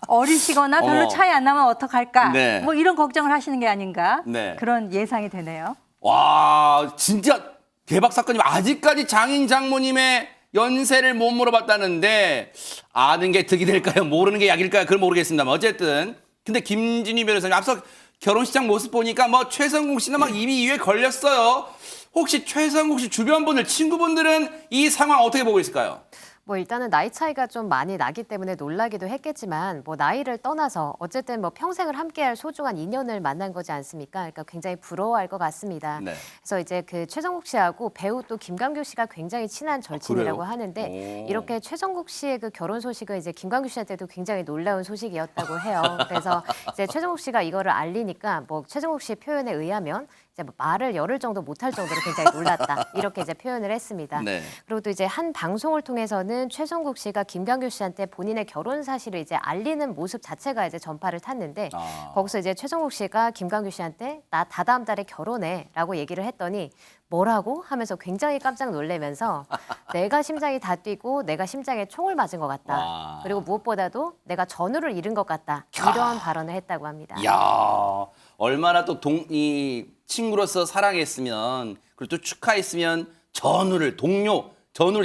어리시거나 별로 어머. 차이 안 나면 어떡할까? 네. 뭐 이런 걱정을 하시는 게 아닌가? 네. 그런 예상이 되네요. 와 진짜 대박 사건이 아직까지 장인 장모님의 연세를 못 물어봤다는데 아는 게 득이 될까요? 모르는 게 약일까요? 그걸 모르겠습니다만 어쨌든 근데 김진희 변호사님 앞서 결혼식장 모습 보니까 뭐 최성국 씨는 막 입이 이에 걸렸어요. 혹시 최성국 씨 주변 분들 친구분들은 이 상황 어떻게 보고 있을까요? 뭐 일단은 나이 차이가 좀 많이 나기 때문에 놀라기도 했겠지만 뭐 나이를 떠나서 어쨌든 뭐 평생을 함께할 소중한 인연을 만난 거지 않습니까? 그러니까 굉장히 부러워할 것 같습니다. 네. 그래서 이제 그 최성국 씨하고 배우 또 김광규 씨가 굉장히 친한 절친이라고 그래요? 하는데 오. 이렇게 최성국 씨의 그 결혼 소식은 이제 김광규 씨한테도 굉장히 놀라운 소식이었다고 해요. 그래서 이제 최성국 씨가 이거를 알리니까 뭐 최성국 씨의 표현에 의하면 이제 뭐 말을 열흘 정도 못할 정도로 굉장히 놀랐다 이렇게 이제 표현을 했습니다. 네. 그리고 또 이제 한 방송을 통해서는 최성국 씨가 김광규 씨한테 본인의 결혼 사실을 이제 알리는 모습 자체가 이제 전파를 탔는데 거기서 이제 최성국 씨가 김광규 씨한테 나 다다음 달에 결혼해라고 얘기를 했더니 뭐라고 하면서 굉장히 깜짝 놀라면서 내가 심장이 다 뛰고 내가 심장에 총을 맞은 것 같다. 와. 그리고 무엇보다도 내가 전우를 잃은 것 같다. 이러한 발언을 했다고 합니다. 야 얼마나 또 이 친구로서 사랑했으면 그리고 또 축하했으면 전우를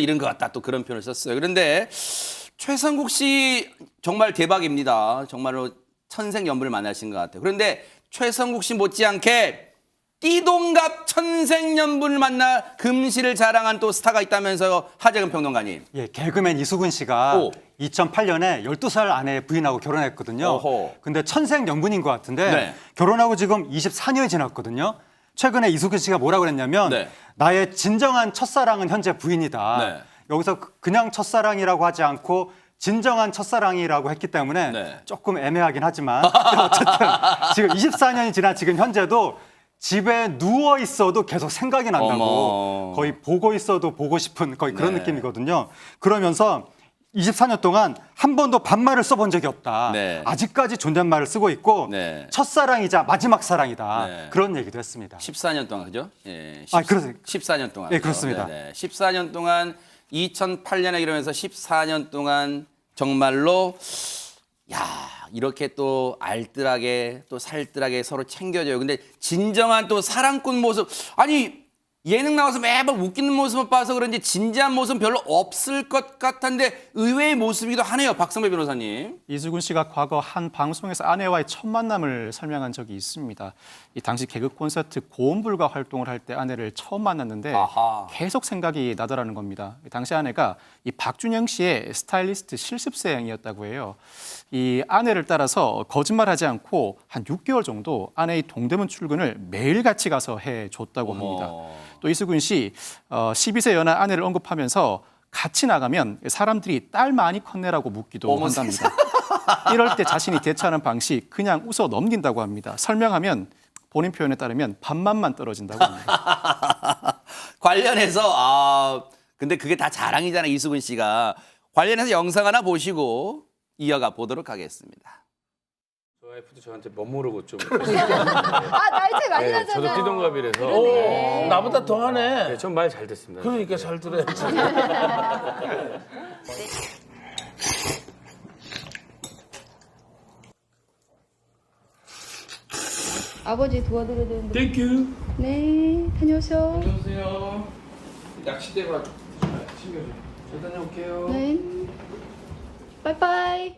잃은 것 같다 또 그런 표현을 썼어요. 그런데 최성국 씨 정말 대박입니다. 정말로 천생연분을 만나신 것 같아요. 그런데 최성국 씨 못지않게 띠동갑 천생연분을 만나 금실을 자랑한 또 스타가 있다면서요. 하재근 평론가님. 예, 개그맨 이수근 씨가 2008년에 12살 아내 부인하고 결혼했거든요. 어허. 근데 천생연분인 것 같은데 네. 결혼하고 지금 24년이 지났거든요. 최근에 이수근 씨가 뭐라고 그랬냐면 네. 나의 진정한 첫사랑은 현재 부인이다. 네. 여기서 그냥 첫사랑이라고 하지 않고 진정한 첫사랑이라고 했기 때문에 네. 조금 애매하긴 하지만 어쨌든 지금 24년이 지난 지금 현재도 집에 누워 있어도 계속 생각이 난다고 어머. 거의 보고 있어도 보고 싶은 거의 그런 네. 느낌이거든요. 그러면서 24년 동안 한 번도 반말을 써본 적이 없다. 네. 아직까지 존댓말을 쓰고 있고 네. 첫사랑이자 마지막 사랑이다. 네. 그런 얘기도 했습니다. 14년 동안 그죠? 예. 아, 그렇습니다. 14년 동안. 예, 그렇습니다. 네네. 14년 동안 2008년에 이러면서 14년 동안 정말로 야, 이렇게 또 알뜰하게 또 살뜰하게 서로 챙겨줘요. 근데 진정한 또 사랑꾼 모습 아니 예능 나와서 매번 웃기는 모습을 봐서 그런지 진지한 모습은 별로 없을 것 같은데 의외의 모습이기도 하네요. 박성배 변호사님. 이수근 씨가 과거 한 방송에서 아내와의 첫 만남을 설명한 적이 있습니다. 이 당시 개그 콘서트 고음불가 활동을 할 때 아내를 처음 만났는데 아하. 계속 생각이 나더라는 겁니다. 당시 아내가 이 박준영 씨의 스타일리스트 실습생이었다고 해요. 이 아내를 따라서 거짓말하지 않고 한 6개월 정도 아내의 동대문 출근을 매일 같이 가서 해줬다고 합니다. 또 이수근 씨 12세 연하 아내를 언급하면서 같이 나가면 사람들이 딸 많이 컸네라고 묻기도 한답니다. 이럴 때 자신이 대처하는 방식 그냥 웃어 넘긴다고 합니다. 설명하면 본인 표현에 따르면 반만만 떨어진다고 합니다. 관련해서 근데 그게 다 자랑이잖아요. 이수근 씨가. 관련해서 영상 하나 보시고 이어가 보도록 하겠습니다. 저 와이프도 저한테 뭐 모르고 좀. 나이 차이 많이 나잖아요. 저도 띠동갑이라서. 그러네. 나보다 더 하네. 네, 전 말 잘 듣습니다. 그러니까 잘 들어야지. 아버지 도와드려야 되는데. 땡큐. 네, 다녀오세요. 안녕하세요. 낚싯대가 챙겨줘. 저 다녀올게요. 네. 빠이빠이.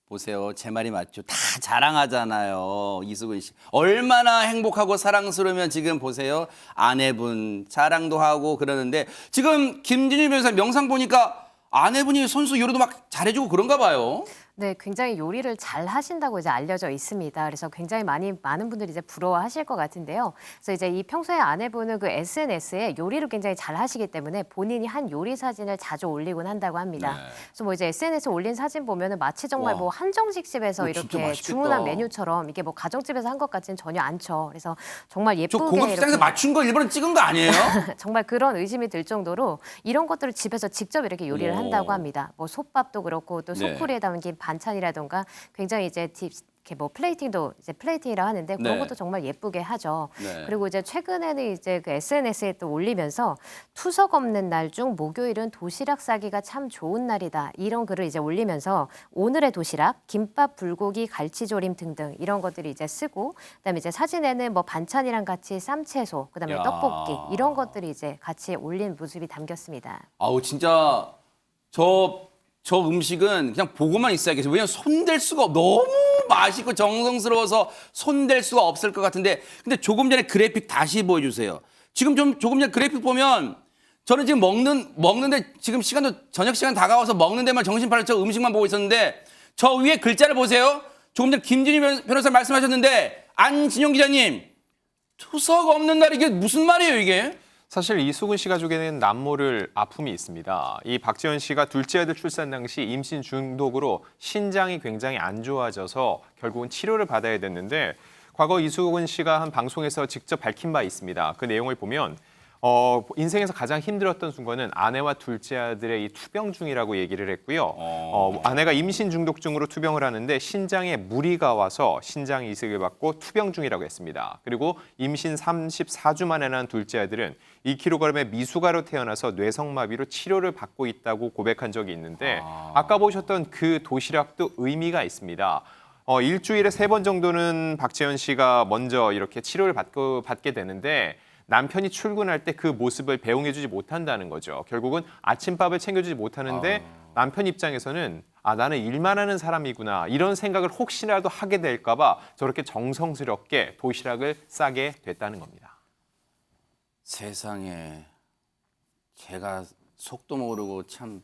보세요. 제 말이 맞죠. 다 자랑하잖아요. 이수근 씨. 얼마나 행복하고 사랑스러우면 지금 보세요. 아내분 자랑도 하고 그러는데 지금 김진희 변호사 영상 보니까 아내분이 손수 요리도 막 잘해주고 그런가 봐요. 네, 굉장히 요리를 잘 하신다고 이제 알려져 있습니다. 그래서 굉장히 많은 분들이 이제 부러워하실 것 같은데요. 그래서 이제 이 평소에 아내분은 그 SNS에 요리를 굉장히 잘 하시기 때문에 본인이 한 요리 사진을 자주 올리곤 한다고 합니다. 네. 그래서 뭐 이제 SNS에 올린 사진 보면은 마치 정말 뭐 한정식 집에서 진짜 이렇게 맛있겠다. 주문한 메뉴처럼 이게 뭐 가정집에서 한 것 같지는 전혀 않죠. 그래서 정말 저 예쁘게 고급 식당에서 맞춘 거 일부러 찍은 거 아니에요? 정말 그런 의심이 들 정도로 이런 것들을 집에서 직접 이렇게 요리를 오. 한다고 합니다. 뭐 솥밥도 그렇고 또 네. 소쿠리에 담긴 반찬이라던가 굉장히 이제 이렇게 뭐 플레이팅이라고 하는데 그런 네. 것도 정말 예쁘게 하죠. 네. 그리고 이제 최근에는 이제 그 SNS에 또 올리면서 투석 없는 날 중 목요일은 도시락 싸기가 참 좋은 날이다. 이런 글을 이제 올리면서 오늘의 도시락, 김밥, 불고기, 갈치조림 등등 이런 것들이 이제 쓰고 그다음에 이제 사진에는 뭐 반찬이랑 같이 쌈채소, 그다음에 야. 떡볶이 이런 것들이 이제 같이 올린 모습이 담겼습니다. 아우 진짜 저 음식은 그냥 보고만 있어야겠어요. 왜냐면 손댈 수가 너무 맛있고 정성스러워서 손댈 수가 없을 것 같은데 근데 조금 전에 그래픽 다시 보여주세요. 지금 조금 전에 그래픽 보면 저는 지금 먹는데 지금 시간도 저녁 시간 다가와서 먹는 데만 정신 팔려 음식만 보고 있었는데 저 위에 글자를 보세요. 조금 전에 김진희 변호사 말씀하셨는데 안진용 기자님 투석 없는 날 이게 무슨 말이에요 이게? 사실 이수근 씨 가족에는 남모를 아픔이 있습니다. 이 박지원 씨가 둘째 아들 출산 당시 임신 중독으로 신장이 굉장히 안 좋아져서 결국은 치료를 받아야 됐는데 과거 이수근 씨가 한 방송에서 직접 밝힌 바 있습니다. 그 내용을 보면 인생에서 가장 힘들었던 순간은 아내와 둘째 아들의 이 투병중이라고 얘기를 했고요. 아내가 임신 중독증으로 투병을 하는데 신장에 무리가 와서 신장 이식을 받고 투병중이라고 했습니다. 그리고 임신 34주 만에 난 둘째 아들은 2kg의 미숙아로 태어나서 뇌성마비로 치료를 받고 있다고 고백한 적이 있는데 아까 보셨던 그 도시락도 의미가 있습니다. 일주일에 3번 정도는 박재현 씨가 먼저 이렇게 치료를 받게 되는데 남편이 출근할 때 그 모습을 배웅해주지 못한다는 거죠. 결국은 아침밥을 챙겨주지 못하는데 남편 입장에서는 나는 일만 하는 사람이구나 이런 생각을 혹시라도 하게 될까 봐 저렇게 정성스럽게 도시락을 싸게 됐다는 겁니다. 세상에 제가 속도 모르고 참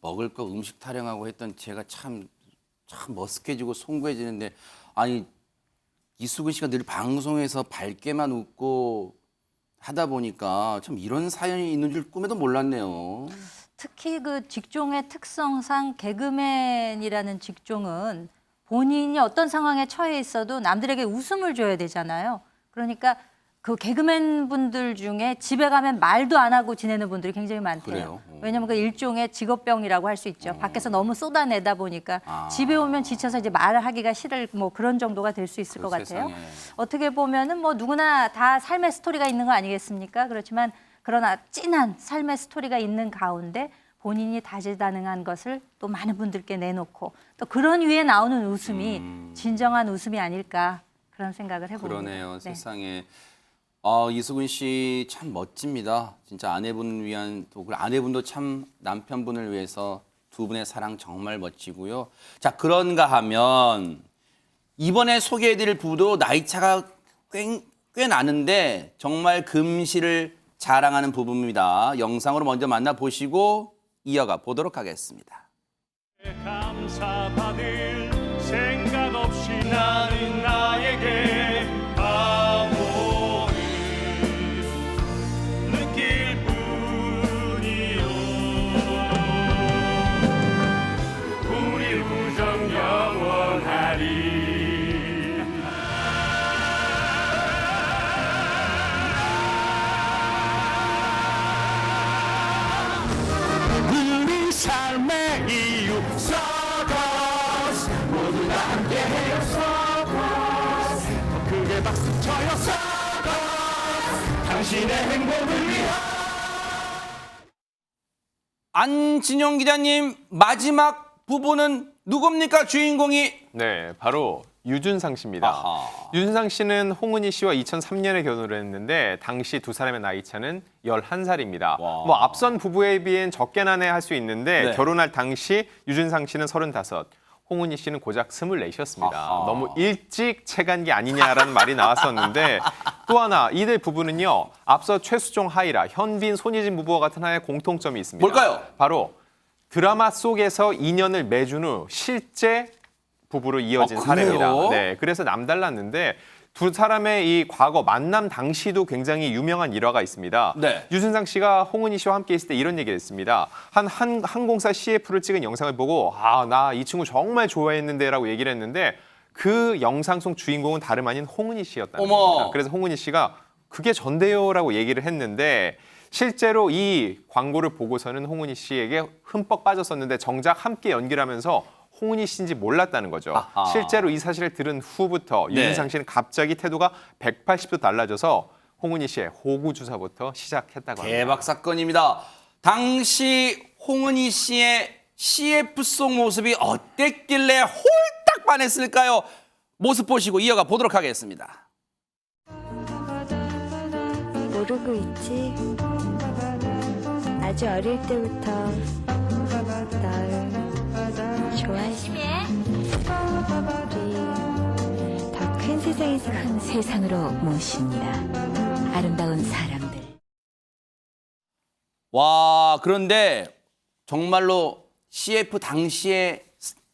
먹을 거 음식 타령하고 했던 제가 참 머쓱해지고 송구해지는데 아니 이수근 씨가 늘 방송에서 밝게만 웃고 하다 보니까 참 이런 사연이 있는 줄 꿈에도 몰랐네요. 특히 그 직종의 특성상 개그맨이라는 직종은 본인이 어떤 상황에 처해 있어도 남들에게 웃음을 줘야 되잖아요. 그러니까 그 개그맨 분들 중에 집에 가면 말도 안 하고 지내는 분들이 굉장히 많대요. 그래요? 왜냐하면 그 일종의 직업병이라고 할 수 있죠. 밖에서 너무 쏟아내다 보니까 집에 오면 지쳐서 이제 말을 하기가 싫을 뭐 그런 정도가 될 수 있을 것 같아요. 세상에. 어떻게 보면은 뭐 누구나 다 삶의 스토리가 있는 거 아니겠습니까? 그렇지만 그러나 진한 삶의 스토리가 있는 가운데 본인이 다재다능한 것을 또 많은 분들께 내놓고 또 그런 위에 나오는 웃음이 진정한 웃음이 아닐까 그런 생각을 해봅니다. 그러네요. 네. 세상에. 이수근 씨 참 멋집니다. 진짜 아내분을 위한 아내분도 참 남편분을 위해서 두 분의 사랑 정말 멋지고요. 자, 그런가 하면 이번에 소개해드릴 부부도 나이 차가 꽤 나는데 정말 금실을 자랑하는 부부입니다. 영상으로 먼저 만나보시고 이어가 보도록 하겠습니다. 감사받을 생각 없이 나는 나에게 바보를 느낄 뿐이요 우리 우정 영원하리 우리 삶의 이유 서커스 모두 다 함께해요 서커스 더 크게 박수 쳐요 서커스 당신의 행복을 위해 안진용 기자님 마지막 부부는 누굽니까 주인공이? 네, 바로 유준상 씨입니다. 아하. 유준상 씨는 홍은희 씨와 2003년에 결혼을 했는데 당시 두 사람의 나이 차는 11살입니다. 뭐 앞선 부부에 비해는 적게 나네 할 수 있는데 네. 결혼할 당시 유준상 씨는 35, 홍은희 씨는 고작 24이었습니다. 아하. 너무 일찍 채간 게 아니냐라는 말이 나왔었는데 또 하나 이들 부부는요. 앞서 최수종 하이라, 현빈 손예진 부부와 같은 하나의 공통점이 있습니다. 뭘까요? 바로 드라마 속에서 인연을 맺은 후 실제 부부로 이어진 아, 사례입니다. 그래요? 네, 그래서 남달랐는데 두 사람의 이 과거 만남 당시도 굉장히 유명한 일화가 있습니다. 네. 유준상 씨가 홍은희 씨와 함께 있을 때 이런 얘기를 했습니다. 한 항공사 CF를 찍은 영상을 보고 나 이 친구 정말 좋아했는데라고 얘기를 했는데 그 영상 속 주인공은 다름 아닌 홍은희 씨였다는 어머. 겁니다. 그래서 홍은희 씨가 그게 전데요라고 얘기를 했는데 실제로 이 광고를 보고서는 홍은희 씨에게 흠뻑 빠졌었는데 정작 함께 연기를 하면서 홍은희 씨인지 몰랐다는 거죠. 아하. 실제로 이 사실을 들은 후부터 네. 유준상 씨는 갑자기 태도가 180도 달라져서 홍은희 씨의 호구 주사부터 시작했다고 합니다. 대박 사건입니다. 당시 홍은희 씨의 CF송 모습이 어땠길래 홀딱 반했을까요? 모습 보시고 이어가 보도록 하겠습니다. 모르고 있지? 아주 어릴 때부터 널 좋아했어. 우리 더 큰 세상에서 큰 세상으로 모십니다. 아름다운 사람들. 와, 그런데 정말로 CF 당시에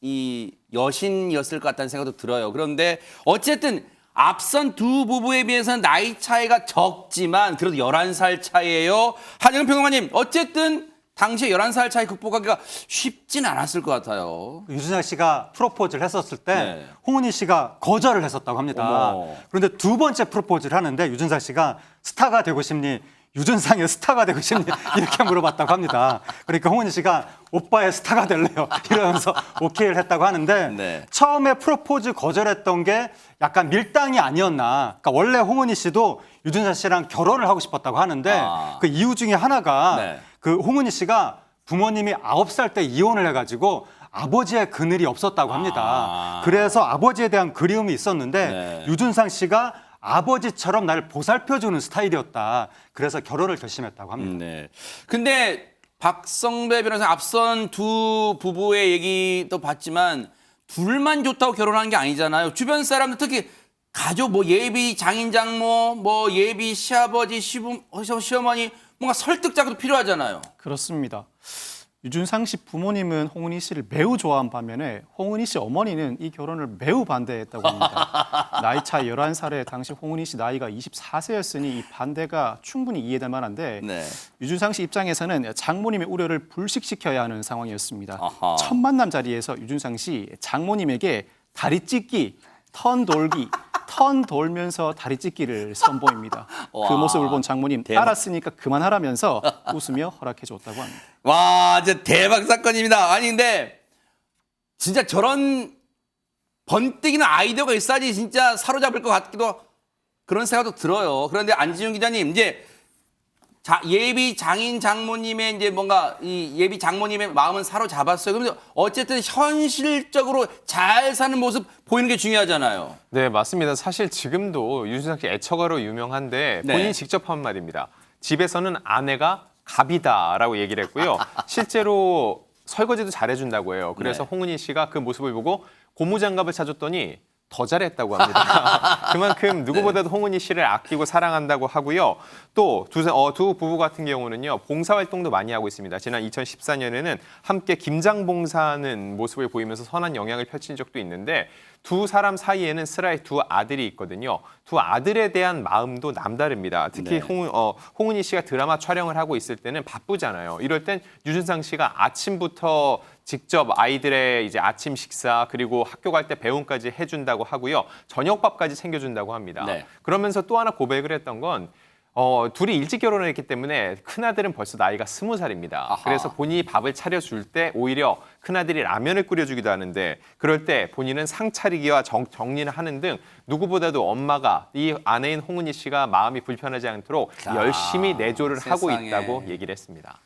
이 여신이었을 것 같다는 생각도 들어요. 그런데 어쨌든 앞선 두 부부에 비해서는 나이 차이가 적지만 그래도 11살 차이예요. 한영은 평론가님, 어쨌든 당시에 11살 차이 극복하기가 쉽진 않았을 것 같아요. 유준상 씨가 프로포즈를 했었을 때 네. 홍은희 씨가 거절을 했었다고 합니다. 어머. 그런데 두 번째 프로포즈를 하는데 유준상 씨가 스타가 되고 싶니? 유준상의 스타가 되고 싶니? 이렇게 물어봤다고 합니다. 그러니까 홍은희 씨가 오빠의 스타가 될래요? 이러면서 오케이를 했다고 하는데 네. 처음에 프로포즈 거절했던 게 약간 밀당이 아니었나. 그러니까 원래 홍은희 씨도 유준상 씨랑 결혼을 하고 싶었다고 하는데 그 이유 중에 하나가 네. 그 홍은희 씨가 부모님이 9살 때 이혼을 해가지고 아버지의 그늘이 없었다고 합니다. 그래서 아버지에 대한 그리움이 있었는데 네. 유준상 씨가 아버지처럼 나를 보살펴주는 스타일이었다. 그래서 결혼을 결심했다고 합니다. 네. 근데 박성배 변호사 앞선 두 부부의 얘기도 봤지만 둘만 좋다고 결혼한 게 아니잖아요. 주변 사람들 특히 가족 뭐 예비 장인 장모 뭐 예비 시아버지 시어머니 뭔가 설득자도 필요하잖아요. 그렇습니다. 유준상 씨 부모님은 홍은희 씨를 매우 좋아한 반면에 홍은희 씨 어머니는 이 결혼을 매우 반대했다고 합니다. 나이 차이 11살에 당시 홍은희 씨 나이가 24세였으니 이 반대가 충분히 이해될 만한데 네. 유준상 씨 입장에서는 장모님의 우려를 불식시켜야 하는 상황이었습니다. 아하. 첫 만남 자리에서 유준상 씨 장모님에게 다리 찢기, 턴 돌기, 턴 돌면서 다리 찢기를 선보입니다. 와. 그 모습을 본 장모님 대박. 알았으니까 그만하라면서 웃으며 허락해줬다고 합니다. 와, 진짜 대박 사건입니다. 아니 근데 진짜 저런 번뜩이는 아이디어가 있어야지 진짜 사로잡을 것 같기도 그런 생각도 들어요. 그런데 안지훈 기자님 이제 예비 장인 장모님의 이제 뭔가 이 예비 장모님의 마음은 사로잡았어요. 그런데 어쨌든 현실적으로 잘 사는 모습 보이는 게 중요하잖아요. 네, 맞습니다. 사실 지금도 유준상 씨 애처가로 유명한데 네. 본인이 직접 한 말입니다. 집에서는 아내가 갑이다라고 얘기를 했고요. 실제로 설거지도 잘해준다고 해요. 그래서 네. 홍은희 씨가 그 모습을 보고 고무장갑을 사줬더니 더 잘했다고 합니다. 그만큼 누구보다도 홍은희 씨를 아끼고 사랑한다고 하고요. 또 두 부부 같은 경우는요. 봉사활동도 많이 하고 있습니다. 지난 2014년에는 함께 김장봉사하는 모습을 보이면서 선한 영향을 펼친 적도 있는데 두 사람 사이에는 슬아의 두 아들이 있거든요. 두 아들에 대한 마음도 남다릅니다. 특히 네. 홍은희 씨가 드라마 촬영을 하고 있을 때는 바쁘잖아요. 이럴 땐 유준상 씨가 아침부터 직접 아이들의 이제 아침 식사 그리고 학교 갈 때 배움까지 해준다고 하고요. 저녁밥까지 챙겨준다고 합니다. 네. 그러면서 또 하나 고백을 했던 건 둘이 일찍 결혼을 했기 때문에 큰아들은 벌써 나이가 20살입니다. 아하. 그래서 본인이 밥을 차려줄 때 오히려 큰아들이 라면을 끓여주기도 하는데 그럴 때 본인은 상 차리기와 정리를 하는 등 누구보다도 엄마가 이 아내인 홍은희 씨가 마음이 불편하지 않도록 열심히 내조를 하고 세상에. 있다고 얘기를 했습니다.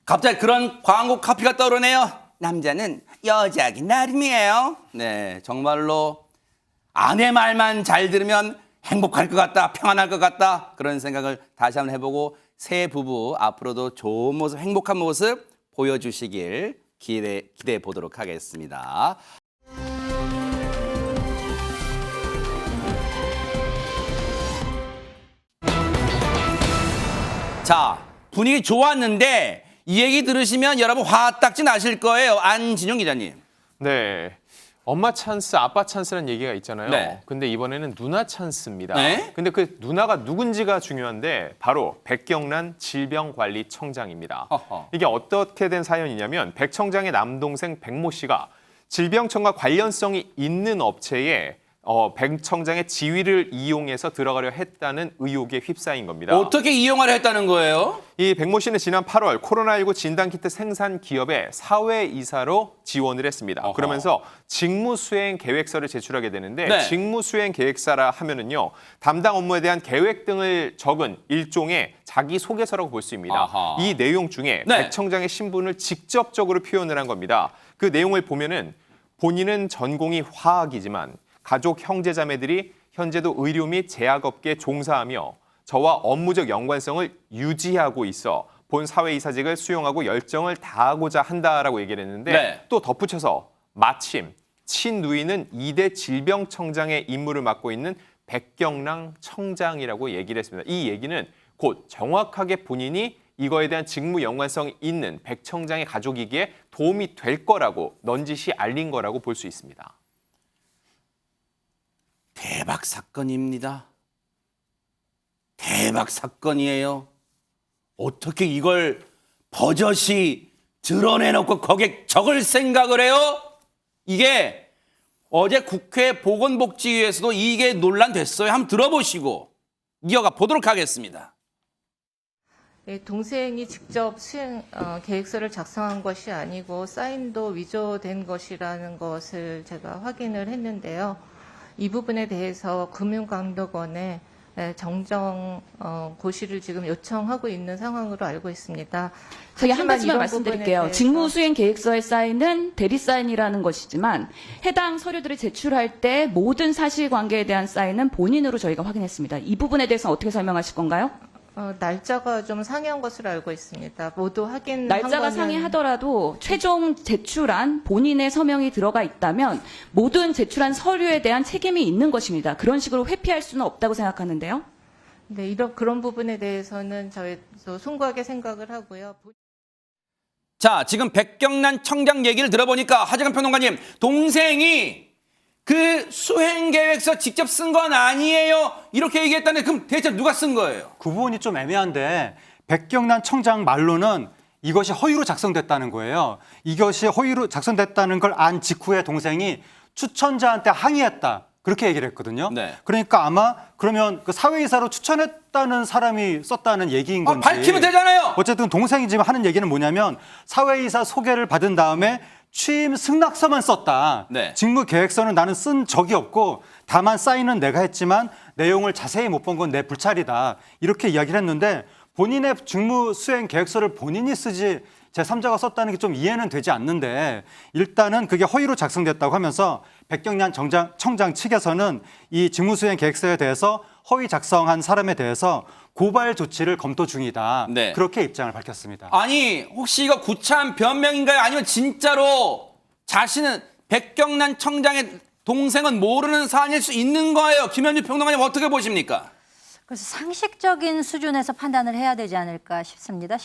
갑자기 그런 광고 카피가 떠오르네요. 남자는 여자기 나름이에요. 네, 정말로 아내 말만 잘 들으면 행복할 것 같다, 평안할 것 같다 그런 생각을 다시 한번 해보고 새 부부 앞으로도 좋은 모습, 행복한 모습 보여주시길 기대해 보도록 하겠습니다. 자, 분위기 좋았는데 이 얘기 들으시면 여러분 화딱지 나실 거예요. 안진용 기자님. 네. 엄마 찬스, 아빠 찬스라는 얘기가 있잖아요. 네. 근데 이번에는 누나 찬스입니다. 네? 근데 그 누나가 누군지가 중요한데 바로 백경란 질병관리청장입니다. 허허. 이게 어떻게 된 사연이냐면 백 청장의 남동생 백모 씨가 질병청과 관련성이 있는 업체에 백 청장의 지위를 이용해서 들어가려 했다는 의혹에 휩싸인 겁니다. 어떻게 이용하려 했다는 거예요? 이 백모 씨는 지난 8월 코로나19 진단키트 생산 기업의 사회이사로 지원을 했습니다. 어허. 그러면서 직무수행 계획서를 제출하게 되는데 네. 직무수행 계획서라 하면은요, 담당 업무에 대한 계획 등을 적은 일종의 자기소개서라고 볼 수 있습니다. 아하. 이 내용 중에 네. 백 청장의 신분을 직접적으로 표현을 한 겁니다. 그 내용을 보면은 본인은 전공이 화학이지만 가족 형제자매들이 현재도 의료 및 제약업계에 종사하며 저와 업무적 연관성을 유지하고 있어 본 사회이사직을 수용하고 열정을 다하고자 한다라고 얘기를 했는데 네. 또 덧붙여서 마침 친누이는 2대 질병청장의 임무를 맡고 있는 백경랑 청장이라고 얘기를 했습니다. 이 얘기는 곧 정확하게 본인이 이거에 대한 직무 연관성이 있는 백 청장의 가족이기에 도움이 될 거라고 넌지시 알린 거라고 볼 수 있습니다. 대박 사건입니다. 대박 사건이에요. 어떻게 이걸 버젓이 드러내놓고 거기에 적을 생각을 해요? 이게 어제 국회 보건복지위에서도 이게 논란됐어요. 한번 들어보시고 이어가 보도록 하겠습니다. 예, 동생이 직접 수행 계획서를 작성한 것이 아니고 사인도 위조된 것이라는 것을 제가 확인을 했는데요. 이 부분에 대해서 금융감독원에 정정 고시를 지금 요청하고 있는 상황으로 알고 있습니다. 저희 한 하지만 가지만 이런 말씀드릴게요. 부분에 대해서 직무수행 계획서의 사인은 대리사인이라는 것이지만 해당 서류들을 제출할 때 모든 사실관계에 대한 사인은 본인으로 저희가 확인했습니다. 이 부분에 대해서 어떻게 설명하실 건가요? 날짜가 좀 상이한 것으로 알고 있습니다. 모두 확인한 날짜가 거는 상이하더라도 최종 제출한 본인의 서명이 들어가 있다면 모든 제출한 서류에 대한 책임이 있는 것입니다. 그런 식으로 회피할 수는 없다고 생각하는데요. 네, 그런 부분에 대해서는 저희도 숭고하게 생각을 하고요. 자, 지금 백경란 청장 얘기를 들어보니까 하재근 평론가님, 동생이 그 수행계획서 직접 쓴 건 아니에요. 이렇게 얘기했다는데 그럼 대체 누가 쓴 거예요? 그 부분이 좀 애매한데 백경란 청장 말로는 이것이 허위로 작성됐다는 거예요. 이것이 허위로 작성됐다는 걸 안 직후에 동생이 추천자한테 항의했다. 그렇게 얘기를 했거든요. 네. 그러니까 아마 그러면 그 사회이사로 추천했다는 사람이 썼다는 얘기인 건지. 밝히면 되잖아요. 어쨌든 동생이 지금 하는 얘기는 뭐냐면 사회이사 소개를 받은 다음에 취임 승낙서만 썼다. 네. 직무 계획서는 나는 쓴 적이 없고 다만 사인은 내가 했지만 내용을 자세히 못 본 건 내 불찰이다. 이렇게 이야기를 했는데 본인의 직무 수행 계획서를 본인이 쓰지 제3자가 썼다는 게 좀 이해는 되지 않는데 일단은 그게 허위로 작성됐다고 하면서 백경란 청장 측에서는 이 직무수행 계획서에 대해서 허위 작성한 사람에 대해서 고발 조치를 검토 중이다. 네. 그렇게 입장을 밝혔습니다. 아니, 혹시 이거 구차한 변명인가요? 아니면 진짜로 자신은 백경란 청장의 동생은 모르는 사안일 수 있는 거예요? 김현주 평론가님 어떻게 보십니까? 그래서 상식적인 수준에서 판단을 해야 되지 않을까 싶습니다.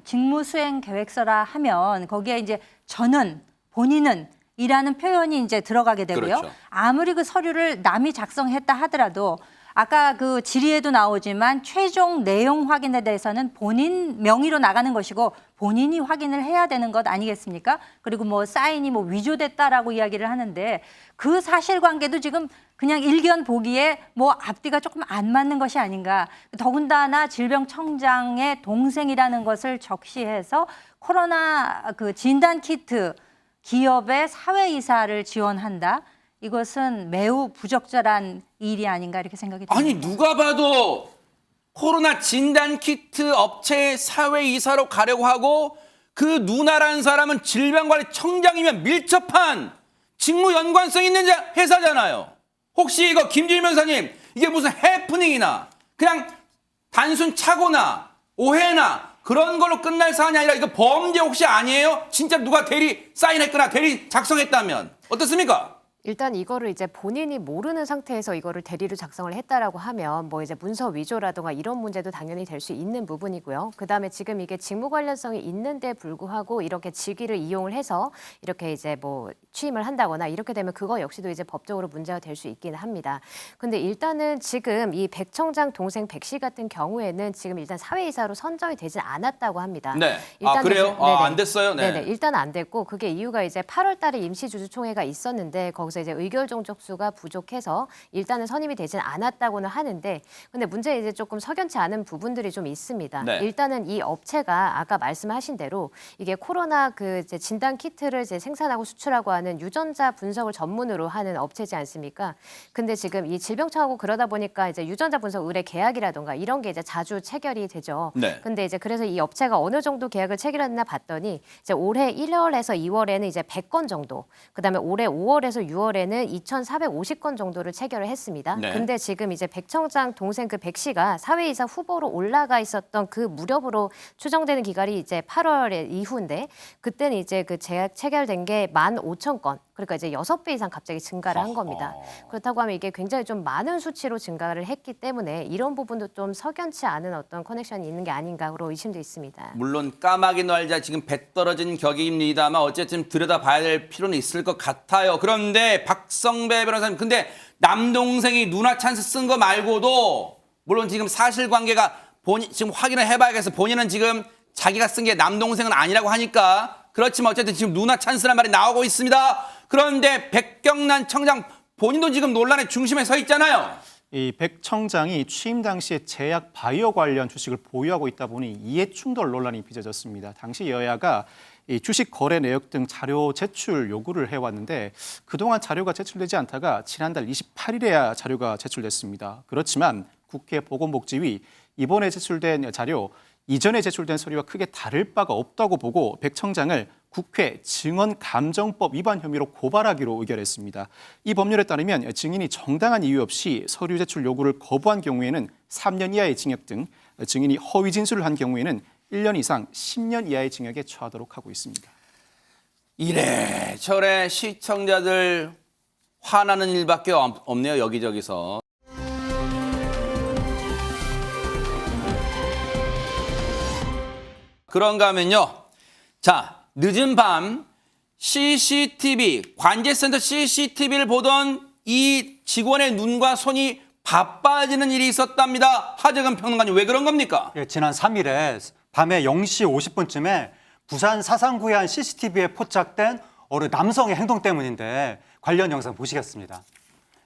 직무수행 계획서라 하면 거기에 이제 저는, 본인은 이라는 표현이 이제 들어가게 되고요. 그렇죠. 아무리 그 서류를 남이 작성했다 하더라도 아까 그 질의에도 나오지만 최종 내용 확인에 대해서는 본인 명의로 나가는 것이고 본인이 확인을 해야 되는 것 아니겠습니까? 그리고 뭐 사인이 뭐 위조됐다라고 이야기를 하는데 그 사실관계도 지금 그냥 일견 보기에 뭐 앞뒤가 조금 안 맞는 것이 아닌가. 더군다나 질병청장의 동생이라는 것을 적시해서 코로나 그 진단 키트 기업의 사회이사를 지원한다. 이것은 매우 부적절한 일이 아닌가 이렇게 생각이 듭니다. 아니, 누가 봐도 코로나 진단키트 업체의 사회이사로 가려고 하고 그 누나라는 사람은 질병관리청장이면 밀접한 직무 연관성 있는 회사잖아요. 혹시 이거 김준일 변호사님, 이게 무슨 해프닝이나 그냥 단순 착오나 오해나 그런 걸로 끝날 사안이 아니라 이거 범죄 혹시 아니에요? 진짜 누가 대리 사인했거나 대리 작성했다면 어떻습니까? 일단 이거를 이제 본인이 모르는 상태에서 이거를 대리로 작성을 했다라고 하면 뭐 이제 문서 위조라든가 이런 문제도 당연히 될 수 있는 부분이고요. 그다음에 지금 이게 직무 관련성이 있는데 불구하고 이렇게 직위를 이용을 해서 이렇게 이제 뭐 취임을 한다거나 이렇게 되면 그거 역시도 이제 법적으로 문제가 될 수 있기는 합니다. 근데 일단은 지금 이 백 청장 동생 백 씨 같은 경우에는 지금 일단 사회이사로 선정이 되진 않았다고 합니다. 네. 일단 그래요? 네네. 안 됐어요? 네. 네네. 일단 안 됐고 그게 이유가 이제 8월 달에 임시주주총회가 있었는데 거기서 여기서 이제 의결 종족수가 부족해서 일단은 선임이 되진 않았다고는 하는데, 근데 문제 이제 조금 석연치 않은 부분들이 좀 있습니다. 네. 일단은 이 업체가 아까 말씀하신 대로 이게 코로나 그 이제 진단 키트를 이제 생산하고 수출하고 하는 유전자 분석을 전문으로 하는 업체지 않습니까? 근데 지금 이 질병청하고 그러다 보니까 이제 유전자 분석 의뢰 계약이라던가 이런 게 이제 자주 체결이 되죠. 네. 근데 이제 그래서 이 업체가 어느 정도 계약을 체결했나 봤더니 이제 올해 1월에서 2월에는 이제 100건 정도, 그다음에 올해 5월에서 6월에는 2,450건 정도를 체결을 했습니다. 네. 근데 지금 이제 백 청장 동생 그 백 씨가 사회이사 후보로 올라가 있었던 그 무렵으로 추정되는 기간이 이제 8월 이후인데, 그때는 이제 그 계약 체결된 게 15,000건. 그러니까 이제 6배 이상 갑자기 증가를 한 겁니다. 그렇다고 하면 이게 굉장히 좀 많은 수치로 증가를 했기 때문에 이런 부분도 좀 석연치 않은 어떤 커넥션이 있는 게 아닌가로 의심도 있습니다. 물론 까마귀 날자 지금 배 떨어진 격입니다만 어쨌든 들여다봐야 될 필요는 있을 것 같아요. 그런데 박성배 변호사님, 근데 남동생이 누나 찬스 쓴 거 말고도 물론 지금 사실관계가 지금 확인을 해봐야겠어. 본인은 지금 자기가 쓴 게 남동생은 아니라고 하니까 그렇지만 어쨌든 지금 누나 찬스란 말이 나오고 있습니다. 그런데 백경란 청장 본인도 지금 논란의 중심에 서 있잖아요. 이 백 청장이 취임 당시에 제약 바이오 관련 주식을 보유하고 있다 보니 이해 충돌 논란이 빚어졌습니다. 당시 여야가 이 주식 거래 내역 등 자료 제출 요구를 해왔는데 그동안 자료가 제출되지 않다가 지난달 28일에야 자료가 제출됐습니다. 그렇지만 국회 보건복지위 이번에 제출된 자료 이전에 제출된 서류와 크게 다를 바가 없다고 보고 백 청장을 국회 증언감정법 위반 혐의로 고발하기로 의결했습니다. 이 법률에 따르면 증인이 정당한 이유 없이 서류 제출 요구를 거부한 경우에는 3년 이하의 징역 등 증인이 허위 진술을 한 경우에는 1년 이상 10년 이하의 징역에 처하도록 하고 있습니다. 이래저래 시청자들 화나는 일밖에 없네요, 여기저기서. 그런가 하면요. 자, 늦은 밤 CCTV, 관제센터 CCTV를 보던 이 직원의 눈과 손이 바빠지는 일이 있었답니다. 하재근 평론가님, 왜 그런 겁니까? 예, 지난 3일에 밤에 0시 50분쯤에 부산 사상구의 한 CCTV에 포착된 어느 남성의 행동 때문인데 관련 영상 보시겠습니다.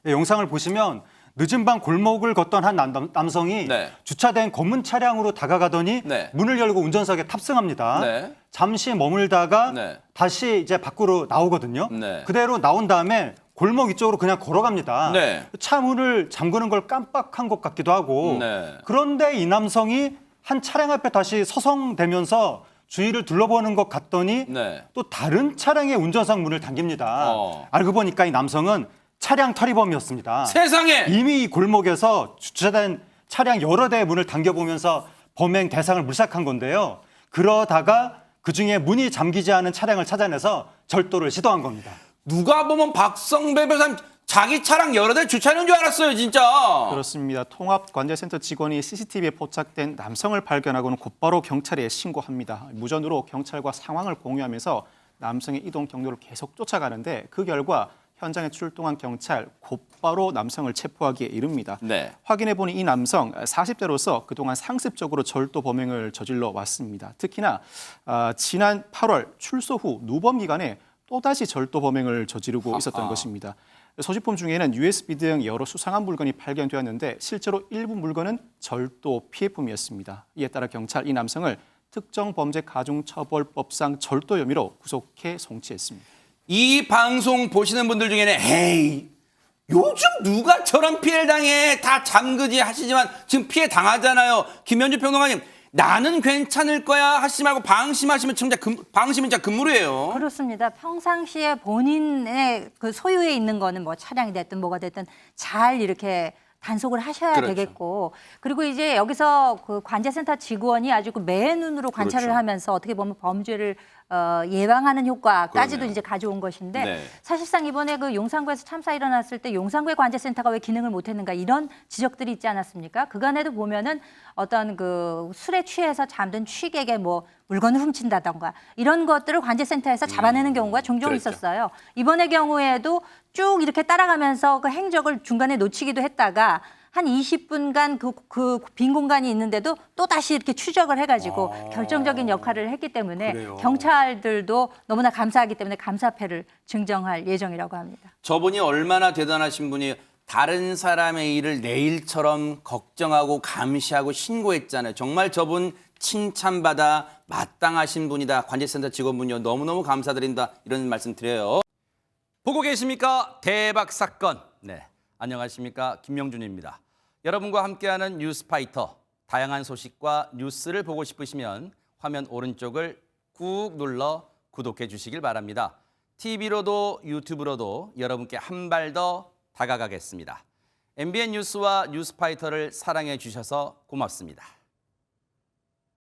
예, 영상을 보시면 늦은 밤 골목을 걷던 한 남성이 네. 주차된 검은 차량으로 다가가더니 네. 문을 열고 운전석에 탑승합니다. 네. 잠시 머물다가 네. 다시 이제 밖으로 나오거든요. 네. 그대로 나온 다음에 골목 이쪽으로 그냥 걸어갑니다. 네. 차 문을 잠그는 걸 깜빡한 것 같기도 하고. 네. 그런데 이 남성이 한 차량 앞에 다시 서성대면서 주위를 둘러보는 것 같더니 네. 또 다른 차량의 운전석 문을 당깁니다. 알고 보니까 이 남성은 차량 탈의범이었습니다. 세상에! 이미 이 골목에서 주차된 차량 여러 대의 문을 당겨보면서 범행 대상을 물색한 건데요. 그러다가 그중에 문이 잠기지 않은 차량을 찾아내서 절도를 시도한 겁니다. 누가 보면 박성배 변호사님 자기 차량 여러 대 주차하는 줄 알았어요, 진짜. 그렇습니다. 통합관제센터 직원이 CCTV에 포착된 남성을 발견하고는 곧바로 경찰에 신고합니다. 무전으로 경찰과 상황을 공유하면서 남성의 이동 경로를 계속 쫓아가는데 그 결과 현장에 출동한 경찰 곧바로 남성을 체포하기에 이릅니다. 네. 확인해보니 이 남성 40대로서 그동안 상습적으로 절도 범행을 저질러 왔습니다. 특히나 지난 8월 출소 후 누범 기간에 또다시 절도 범행을 저지르고 있었던 것입니다. 소지품 중에는 USB 등 여러 수상한 물건이 발견되었는데 실제로 일부 물건은 절도 피해품이었습니다. 이에 따라 경찰 이 남성을 특정범죄가중처벌법상 절도 혐의로 구속해 송치했습니다. 이 방송 보시는 분들 중에는 에이 요즘 누가 저런 피해를 당해, 다 잠그지 하시지만 지금 피해 당하잖아요. 김현주 평론가님, 나는 괜찮을 거야 하시지 말고 방심하시면 방심은 진짜 금물이에요. 그렇습니다. 평상시에 본인의 그 소유에 있는 거는 뭐 차량이 됐든 뭐가 됐든 잘 이렇게 단속을 하셔야 그렇죠. 되겠고, 그리고 이제 여기서 그 관제센터 직원이 아주 그 매의 눈으로 관찰을 그렇죠. 하면서 어떻게 보면 범죄를 예방하는 효과까지도 그러네요. 이제 가져온 것인데 네. 사실상 이번에 그 용산구에서 참사 일어났을 때 용산구의 관제센터가 왜 기능을 못했는가 이런 지적들이 있지 않았습니까? 그간에도 보면은 어떤 그 술에 취해서 잠든 취객의 뭐 물건을 훔친다던가 이런 것들을 관제센터에서 잡아내는 경우가 종종 그렇죠. 있었어요. 이번의 경우에도 쭉 이렇게 따라가면서 그 행적을 중간에 놓치기도 했다가 한 20분간 그 빈 공간이 있는데도 또 다시 이렇게 추적을 해가지고 결정적인 역할을 했기 때문에 그래요. 경찰들도 너무나 감사하기 때문에 감사패를 증정할 예정이라고 합니다. 저분이 얼마나 대단하신 분이 다른 사람의 일을 내 일처럼 걱정하고 감시하고 신고했잖아요. 정말 저분 칭찬받아 마땅하신 분이다. 관제센터 직원분요. 너무너무 감사드린다. 이런 말씀 드려요. 보고 계십니까? 대박 사건. 네, 안녕하십니까? 김명준입니다. 여러분과 함께하는 뉴스파이터. 다양한 소식과 뉴스를 보고 싶으시면 화면 오른쪽을 꾹 눌러 구독해 주시길 바랍니다. TV로도 유튜브로도 여러분께 한 발 더 다가가겠습니다. MBN 뉴스와 뉴스파이터를 사랑해 주셔서 고맙습니다.